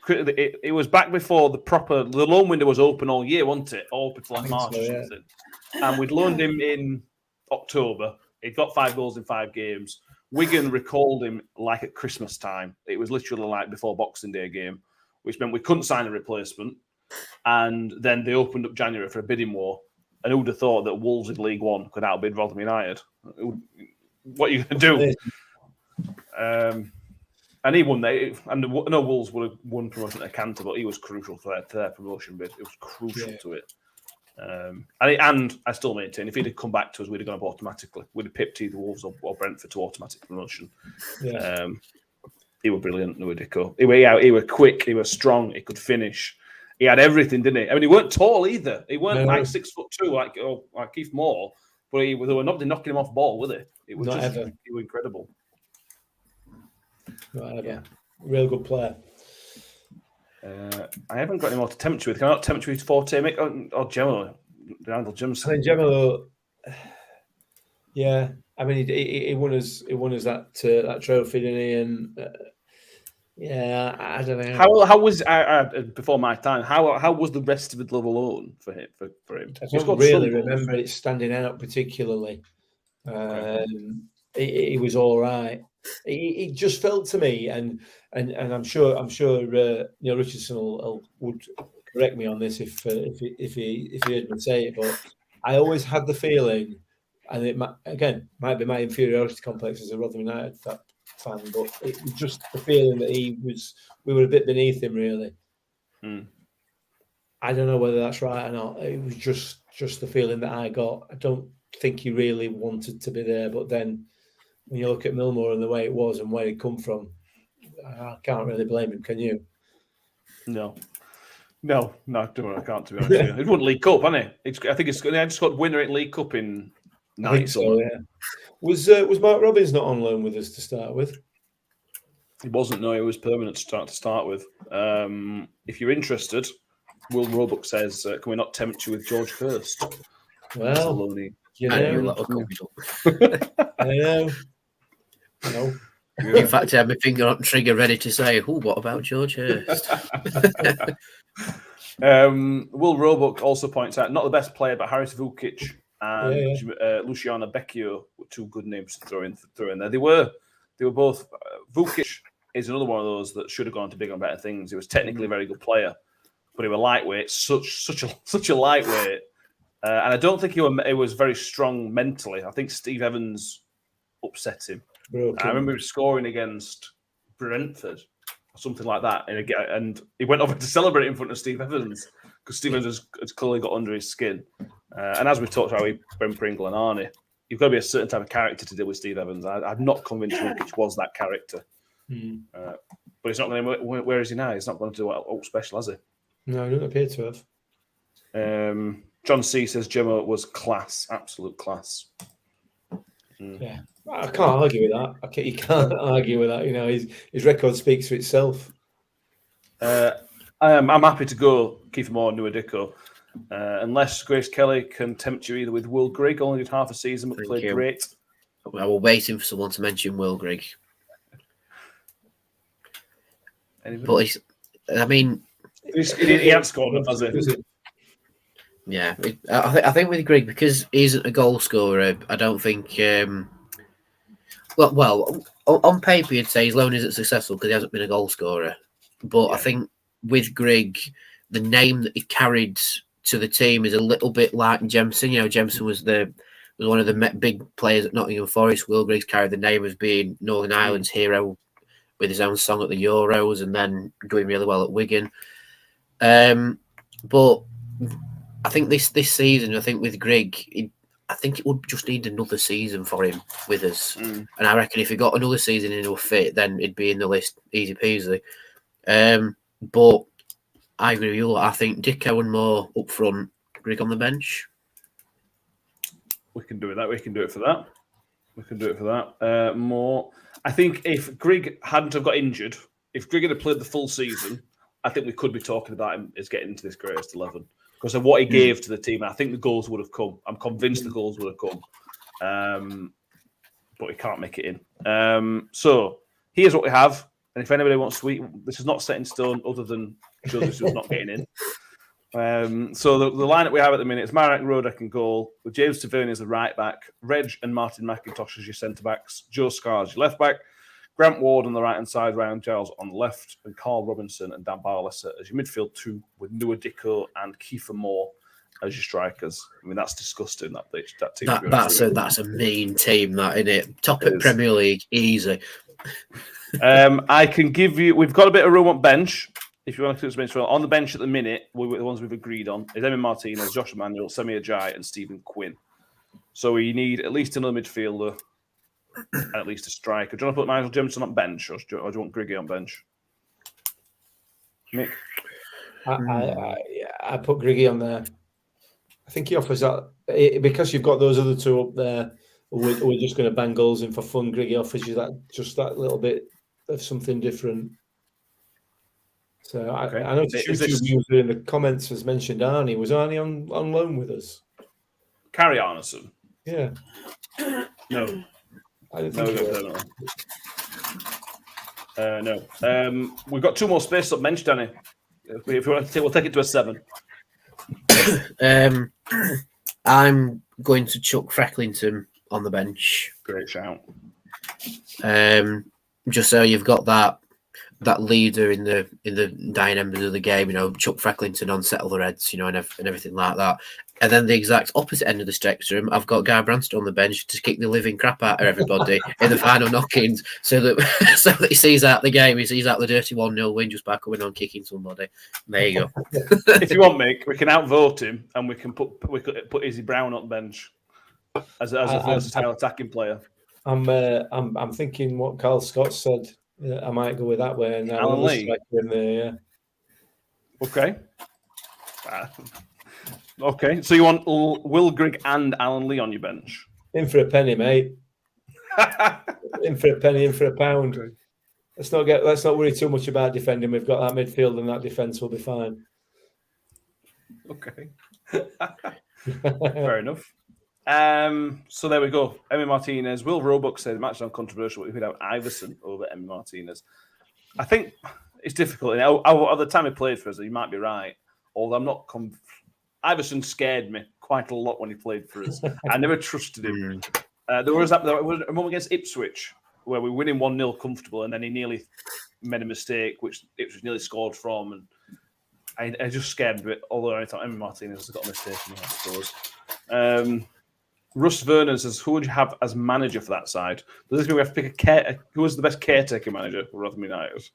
it was back before the loan window was open all year, wasn't it? Open till like March or something. And we'd loaned him in October. He'd got 5 goals in 5 games. Wigan recalled him like at Christmas time. It was literally like before Boxing Day game, which meant we couldn't sign a replacement. And then they opened up January for a bidding war. And who'd have thought that Wolves in League One could outbid Rotherham United? What are you going to do? And he won that. And no, Wolves would have won promotion at Cantor, but he was crucial to their promotion bid. It was crucial to it. And I still maintain if he'd have come back to us, we'd have gone up automatically. We'd have pipped either Wolves or Brentford to automatic promotion. Yeah. He was brilliant, Noah Dicko. He was quick, he was strong, he could finish. He had everything, didn't he? I mean, he weren't tall either. He weren't like 6'2", like Keith Moore, but they were not knocking him off ball, were they? It was he was incredible. Not ever. Yeah. Real good player. I haven't got any more to tempt you with. Can I not tempt you with Forte, Mick, or Gemelo? Randall Jimson. I mean, Gemelo, yeah. I mean, he won us that trophy, didn't he? And Yeah, I don't know. How was before my time? How was the rest of the glove alone for him? I He don't scored really some goals. remember it standing out particularly. Okay. He was all right. It just felt to me, and I'm sure Neil Richardson would correct me on this if he heard me say it, but I always had the feeling, and it might be my inferiority complex as a Rotherham United fan, but it was just the feeling that we were a bit beneath him, really. I don't know whether that's right or not. It was just the feeling that I got. I don't think he really wanted to be there, but then when you look at Millmore and the way it was and where he come from, I can't really blame him, can you? No, I can't, to be honest with you. It wouldn't League Cup, hasn't it? I think they just got winner at League Cup in 90. I think so, yeah. Was Mark Robbins not on loan with us to start with? He wasn't, no, he was permanent to start with. If you're interested, Will Roebuck says, can we not tempt you with George Hurst? Well, you I knew know. that would come up. I know. No. In fact, I had my finger on trigger ready to say, what about George Hurst? Will Roebuck also points out, not the best player, but Haris Vukic and Luciano Becchio were two good names to throw in there. They were both. Vukic is another one of those that should have gone to bigger and better things. He was technically a very good player, but he was lightweight, such a lightweight, and I don't think he was very strong mentally. I think Steve Evans upset him. I remember scoring against Brentford or something like that, and he went over to celebrate in front of Steve Evans because Steve Evans has clearly got under his skin. And as we talked about with Ben Pringle and Arnie, you've got to be a certain type of character to deal with Steve Evans. I'm not convinced Vukic was that character. But he's not going to. Where is he now? He's not going to do what special, has he? No, he doesn't appear to have. John C says Gemma was class, absolute class. Yeah, I can't argue with that. You can't argue with that. You know, his record speaks for itself. I'm happy to go Kiefer Moore and Nuadiko. Unless Grace Kelly can tempt you either with Will Grigg, only did half a season but played great. I was waiting for someone to mention Will Grigg. But he had scored enough, has he? Yeah, I think with Grigg, because he isn't a goal scorer, I don't think. Well, on paper you'd say his loan isn't successful because he hasn't been a goal scorer. But I think with Grigg, the name that he carried to the team is a little bit like Jemson. You know, Jemson was one of the big players at Nottingham Forest. Will Griggs carried the name as being Northern Ireland's hero with his own song at the Euros and then doing really well at Wigan. But I think this season, I think with Grigg, I think it would just need another season for him with us. And I reckon if he got another season and he was fit, then he'd be in the list easy peasy. But I agree with you. I think Dicko and Moore up front, Grigg on the bench. We can do it that. We can do it for that. Moore. I think if Grigg hadn't have got injured, if Grigg had played the full season, I think we could be talking about him as getting into this greatest 11 because of what he gave to the team. I think the goals would have come. I'm convinced the goals would have come, but he can't make it in. So here's what we have, and if anybody wants to, this is not set in stone other than Joseph who's not getting in. So the lineup we have at the minute is Marek Rodek in goal, with James Tavernier as the right back, Reg and Martin McIntosh as your centre backs, Joe Scar as your left back, Grant Ward on the right hand side, Ryan Giles on the left, and Carl Robinson and Dan Barlesser as your midfield two, with Nuadiko and Kiefer Moore as your strikers. I mean, that's disgusting. That team. That's a mean team, that, isn't it? Top at Premier League, easy. I can give you. We've got a bit of room on bench. If you want to bench on the bench at the minute, the ones we've agreed on is Emin Martinez, Josh Emanuel, Semi Ajayi, and Stephen Quinn. So we need at least another midfielder and at least a striker. Do you want to put Nigel Jemison on bench, or do you want Griggy on bench? Mick? I put Griggy on there. I think he offers that because you've got those other two up there. We're just going to bang goals in for fun. Griggy offers you that little bit of something different. So okay. I know user in the comments has mentioned Arnie. Was Arnie on loan with us? Carrie Arneson? Yeah. No. I didn't think no. No. We've got 2 more spaces up bench, Danny. If you want to we'll take it to a 7. I'm going to chuck Frecklington on the bench. Great shout. Just so you've got that leader in the dying embers of the game, Chuck Frecklington on settle the Reds, and everything like that. And then the exact opposite end of the spectrum, I've got Guy Branston on the bench to kick the living crap out of everybody in the final knock-ins, so that he sees out the game, he sees out the dirty 1-0 win just by coming on kicking somebody. There you go. If you want, Mick, we can outvote him and we can put Izzy Brown on the bench as a versatile attacking player. I'm thinking what Carl Scott said. I might go with that way. And Alan Lee. In there, yeah. Okay. Okay. So you want Will Grigg and Alan Lee on your bench? In for a penny, mate. In for a penny, in for a pound. Let's not worry too much about defending. We've got that midfield and that defence will be fine. Okay. Fair enough. So there we go. Emi Martinez. Will Roebuck said match is uncontroversial. We could have Iverson over Emi Martinez. I think it's difficult. At the time he played for us, he might be right. Although I'm not. Iverson scared me quite a lot when he played for us. I never trusted him. There was a moment against Ipswich where we were winning 1-0 comfortable, and then he nearly made a mistake, which Ipswich nearly scored from, and I just scared me a bit. Although I thought Emi Martinez has got a mistake in him, I suppose. Russ Vernon says, who would you have as manager for that side? Does this mean we have to pick who was the best caretaker manager for Rotherham United?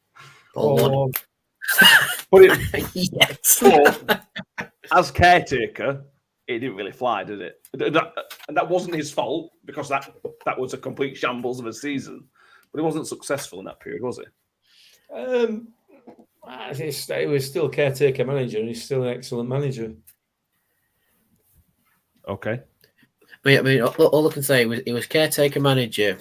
Paul Yes. But as caretaker, it didn't really fly, did it? And that wasn't his fault, because that was a complete shambles of a season. But he wasn't successful in that period, was he? He was still caretaker manager, and he's still an excellent manager. Okay. I mean, all I can say was he was caretaker manager.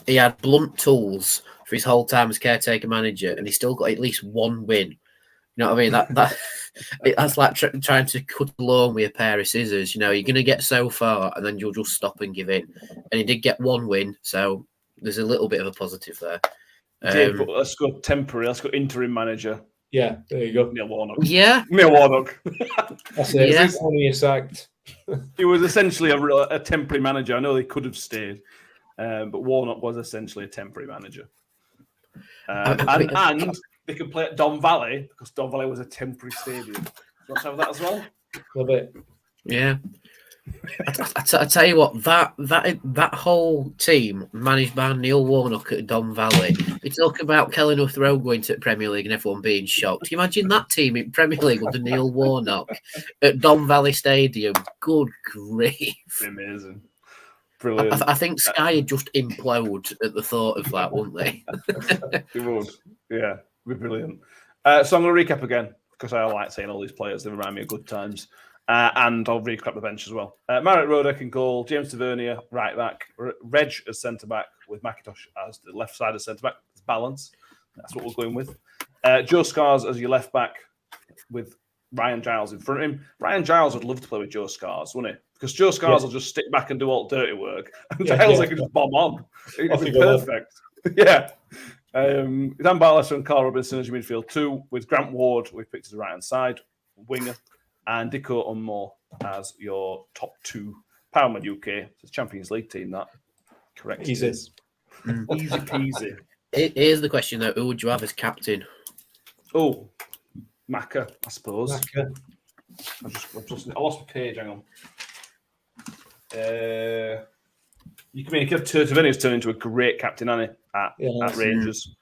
He had blunt tools for his whole time as caretaker manager, and he still got at least 1 win. You know what I mean? That's like trying to cut a lawn with a pair of scissors. You're going to get so far, and then you'll just stop and give in. And he did get 1 win, so there's a little bit of a positive there. But let's go temporary. Let's go interim manager. Yeah, there you go. Neil Warnock. Yeah. Neil Warnock. That's it. Yeah. Only a sacked. He was essentially a temporary manager. I know they could have stayed, but Warnock was essentially a temporary manager. And they could play at Don Valley, because Don Valley was a temporary stadium. You want to have that as well? Love it. Yeah. I tell you what, that whole team managed by Neil Warnock at Don Valley. We talk about Kellynuth Road going to the Premier League and everyone being shocked. Can you imagine that team in Premier League under Neil Warnock at Don Valley Stadium? Good grief! Amazing, brilliant. I think Sky would just implode at the thought of that, wouldn't they? It would, yeah, it'd be brilliant. So I'm going to recap again, because I like saying all these players. They remind me of good times. And I'll recap the bench as well. Marek Rodek in goal, James Tavernier, right back, Reg as centre back, with McIntosh as the left side of centre back. It's balance. That's what we're going with. Joe Scars as your left back, with Ryan Giles in front of him. Ryan Giles would love to play with Joe Scars, wouldn't he? Because Joe Scars will just stick back and do all the dirty work, and Giles can just bomb on. It'd be perfect. Yeah. Dan Barlaser and Carl Robinson as your midfield 2, with Grant Ward, we've picked as the right-hand side, winger, and Dicko Unmore as your top 2. Powerman UK, it's a Champions League team, that. Correct. Easy. Easy peasy. Here's the question, though. Who would you have as captain? Oh, Macca, I suppose. Macca. I lost my page, hang on. You can have Tavernier turn into a great captain, hasn't he, at Rangers.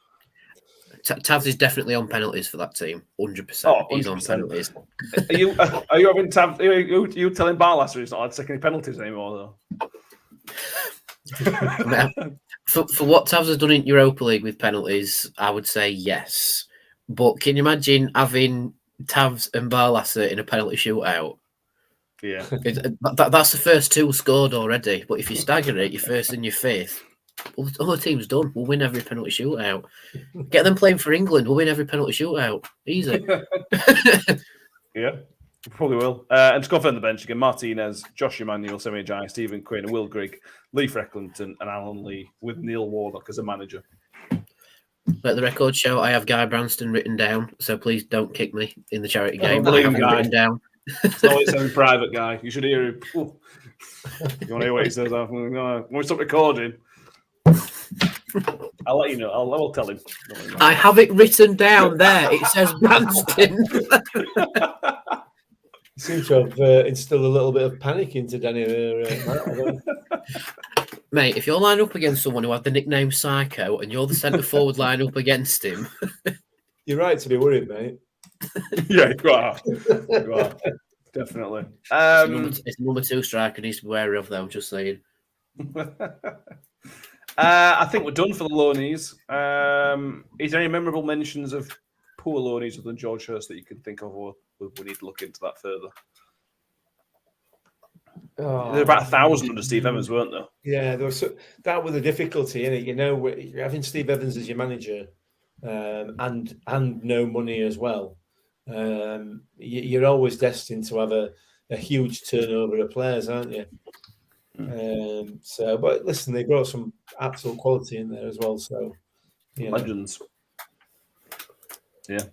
Tavs is definitely on penalties for that team. 100%. Oh, 100%. He's on penalties. Are you having Tav? Are you telling Barlaser he's not allowed to take any penalties anymore, though? For what Tavs has done in Europa League with penalties, I would say yes. But can you imagine having Tavs and Barlaser in a penalty shootout? Yeah. That's the first 2 scored already. But if you stagger it, your first and your fifth, well, the whole team's done. We'll win every penalty shootout. Get them playing for England. We'll win every penalty shootout. Easy. Yeah, probably will. And to confirm the bench again, Martinez, Josh Emmanuel, Semi Jai, Stephen Quinn, Will Grigg, Lee Frecklington, and Alan Lee, with Neil Warnock as a manager. Let the record show I have Guy Branston written down, so please don't kick me in the charity game. I brilliant have him guy. written down. It's not what it says in private, guy. You should hear him. Ooh. You want to hear what he says? When we stop recording, I'll let you know. I will tell him. I have it written down there. It says Branston. You seem to have instilled a little bit of panic into Danny there, Matt. Mate, if you're lined up against someone who had the nickname Psycho and you're the centre forward line up against him, You're right to be worried, mate. Yeah, you are. You are. Definitely. it's number 2 striker needs to be wary of, though. Just saying. I think we're done for the loanies. Is there any memorable mentions of poor loanies other than George Hurst that you can think of, or we need to look into that further? There were about 1,000 under Steve Evans, weren't there? Yeah, that was the difficulty, innit? You know, having Steve Evans as your manager and no money as well. You're always destined to have a huge turnover of players, aren't you? But listen, they brought some absolute quality in there as well. So, Legends. Yeah.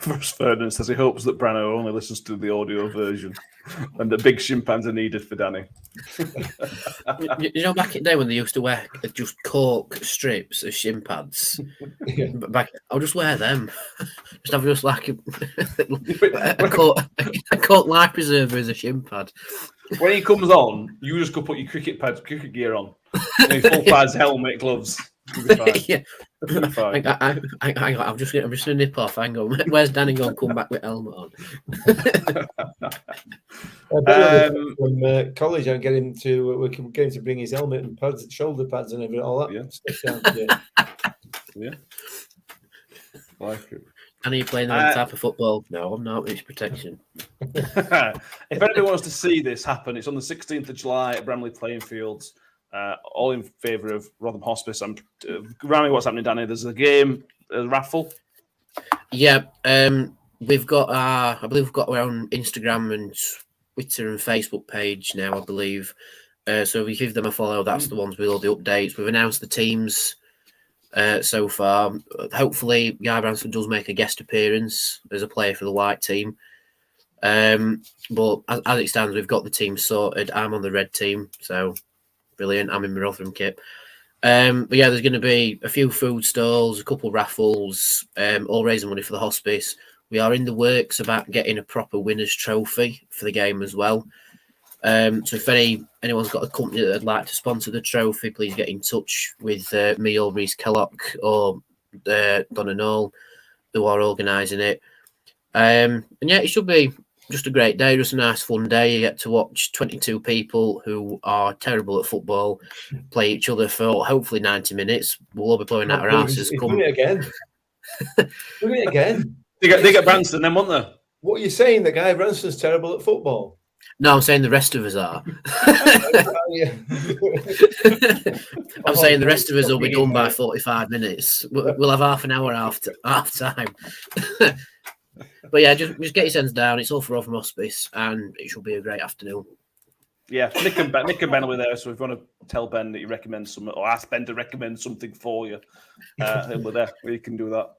Bruce Ferdinand says he hopes that Brano only listens to the audio version and that big chimpanzees are needed for Danny. You know, back in the day when they used to wear just cork strips of shin pads, I'll just wear them. Just have just like a cork life preserver as a shin pad. When he comes on, you just go put your cricket gear on, full pads, helmet, gloves. Yeah. I'm just gonna nip off. Hang on. Where's Danny going to come back with helmet on? From college, I get him to. We can get him to bring his helmet and pads, shoulder pads, and everything, all that stuff down. Yeah. Like it. And are you playing the wrong type of football? No, I'm not. It's protection. If anybody wants to see this happen, it's on the 16th of July at Bramley Playing Fields. All in favour of Rotherham Hospice. I'm remind me what's happening, Danny. There's a game, a raffle. Yeah, we've got I believe we've got our own Instagram and Twitter and Facebook page now, I believe. So if you give them a follow, that's the ones with all the updates. We've announced the teams so far. Hopefully, Guy Branson does make a guest appearance as a player for the white team. But as it stands, we've got the team sorted. I'm on the red team, so brilliant. I'm in my Rotherham kit. But yeah, there's going to be a few food stalls, a couple raffles, all raising money for the hospice. We are in the works about getting a proper winner's trophy for the game as well. So if anyone's got a company that would like to sponsor the trophy, please get in touch with me or Reece Kellock or Donna Knoll, who are organising it. And yeah, it should be just a great day, just a nice fun day. You get to watch 22 people who are terrible at football play each other for hopefully 90 minutes. We'll all be blowing out our asses. Doing it again. Doing it again. They get Branston then, won't they? What are you saying? The guy Branston's terrible at football? No, I'm saying the rest of us are. I'm saying the rest of us will be done by 45 minutes. We'll have half an hour after half time. But yeah, just get your sense down. It's all for Rotherham Hospice, and it should be a great afternoon. Yeah, Nick and Ben will be there. So if you want to tell Ben that you recommend something, or ask Ben to recommend something for you, we're there. We can do that.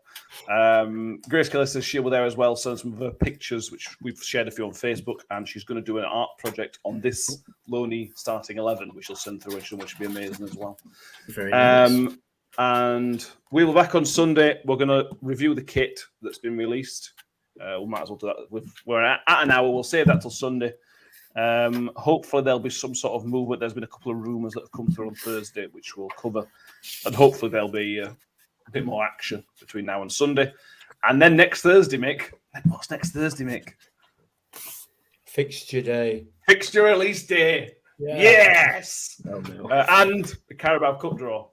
Grace Kelly says she will there as well. Send some of her pictures, which we've shared a few on Facebook, and she's going to do an art project on this Loney starting 11, which she'll send through, which will be amazing as well. Very nice. And we'll be back on Sunday. We're going to review the kit that's been released. We might as well do that. We're at an hour. We'll save that till Sunday. Hopefully there'll be some sort of movement. There's been a couple of rumours that have come through on Thursday, which we'll cover, and hopefully there'll be a bit more action between now and Sunday. And then next Thursday, Mick. What's next Thursday, Mick? Fixture day. Fixture release day. Yeah. Yes. Oh, no. And the Carabao Cup draw.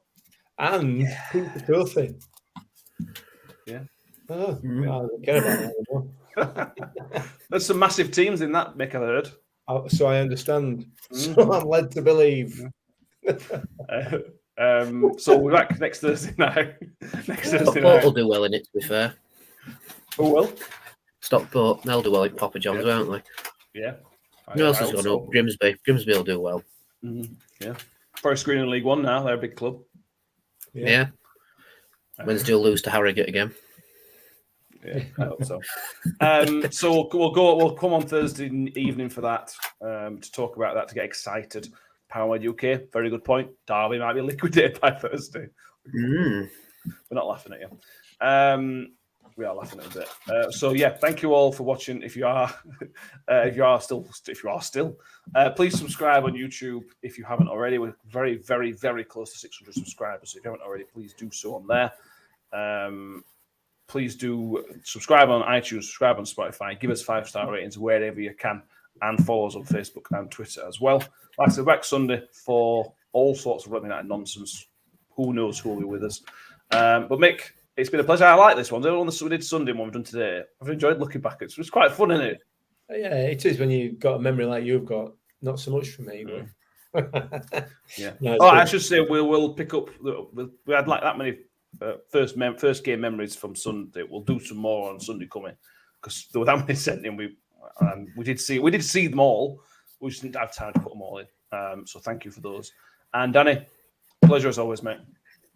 And the trophy. Yeah. Oh, I don't care about that. There's some massive teams in that, Mick, I heard. So I understand. So I'm led to believe. So we're back next Thursday night. Stockport will do well in it, to be fair. Oh, well. Stockport, they'll do well in Papa John's, won't they? Yeah. Who else has gone up? Grimsby. Grimsby will do well. Mm-hmm. Yeah. Forest Green in League One now. They're a big club. Yeah. Wednesday will lose to Harrogate again. Yeah, I hope so. So we'll come on Thursday evening for that to talk about that, to get excited. Powerwide UK, very good point. Derby might be liquidated by Thursday. We're not laughing at you. We are laughing at a bit. So yeah, thank you all for watching. If you are still, please subscribe on YouTube if you haven't already. We're very, very, very close to 600 subscribers. So if you haven't already, please do so on there. Please do subscribe on iTunes, subscribe on Spotify, give us 5-star ratings wherever you can, and follow us on Facebook and Twitter as well. Like I said, back Sunday for all sorts of Rugby United nonsense. Who knows who will be with us? But Mick, it's been a pleasure. I like this one. The one we did Sunday and what we've done today, I've enjoyed looking back. It's quite fun, isn't it? Yeah, it is when you've got a memory like you've got. Not so much for me, but yeah. No, I should say we'll pick up. We had like that many first game memories from Sunday. We'll do some more on Sunday coming because there were that many sent in. We did see them all. We just didn't have time to put them all in. So thank you for those. And Danny, pleasure as always, mate.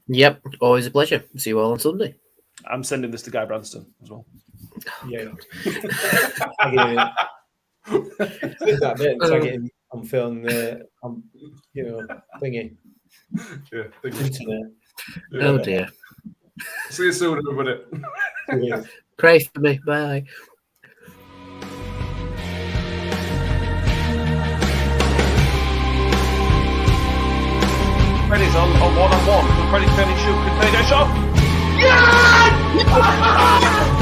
Yep, always a pleasure. See you all on Sunday. I'm sending this to Guy Branston as well. Yeah. That bit, tag it in on film, thingy. Yeah, Internet. Oh dear. See you soon, everybody. Yeah. Pray for me. Bye. Freddie's on one-on-one. Freddie shoot. Can Freddie go shot? Yeah!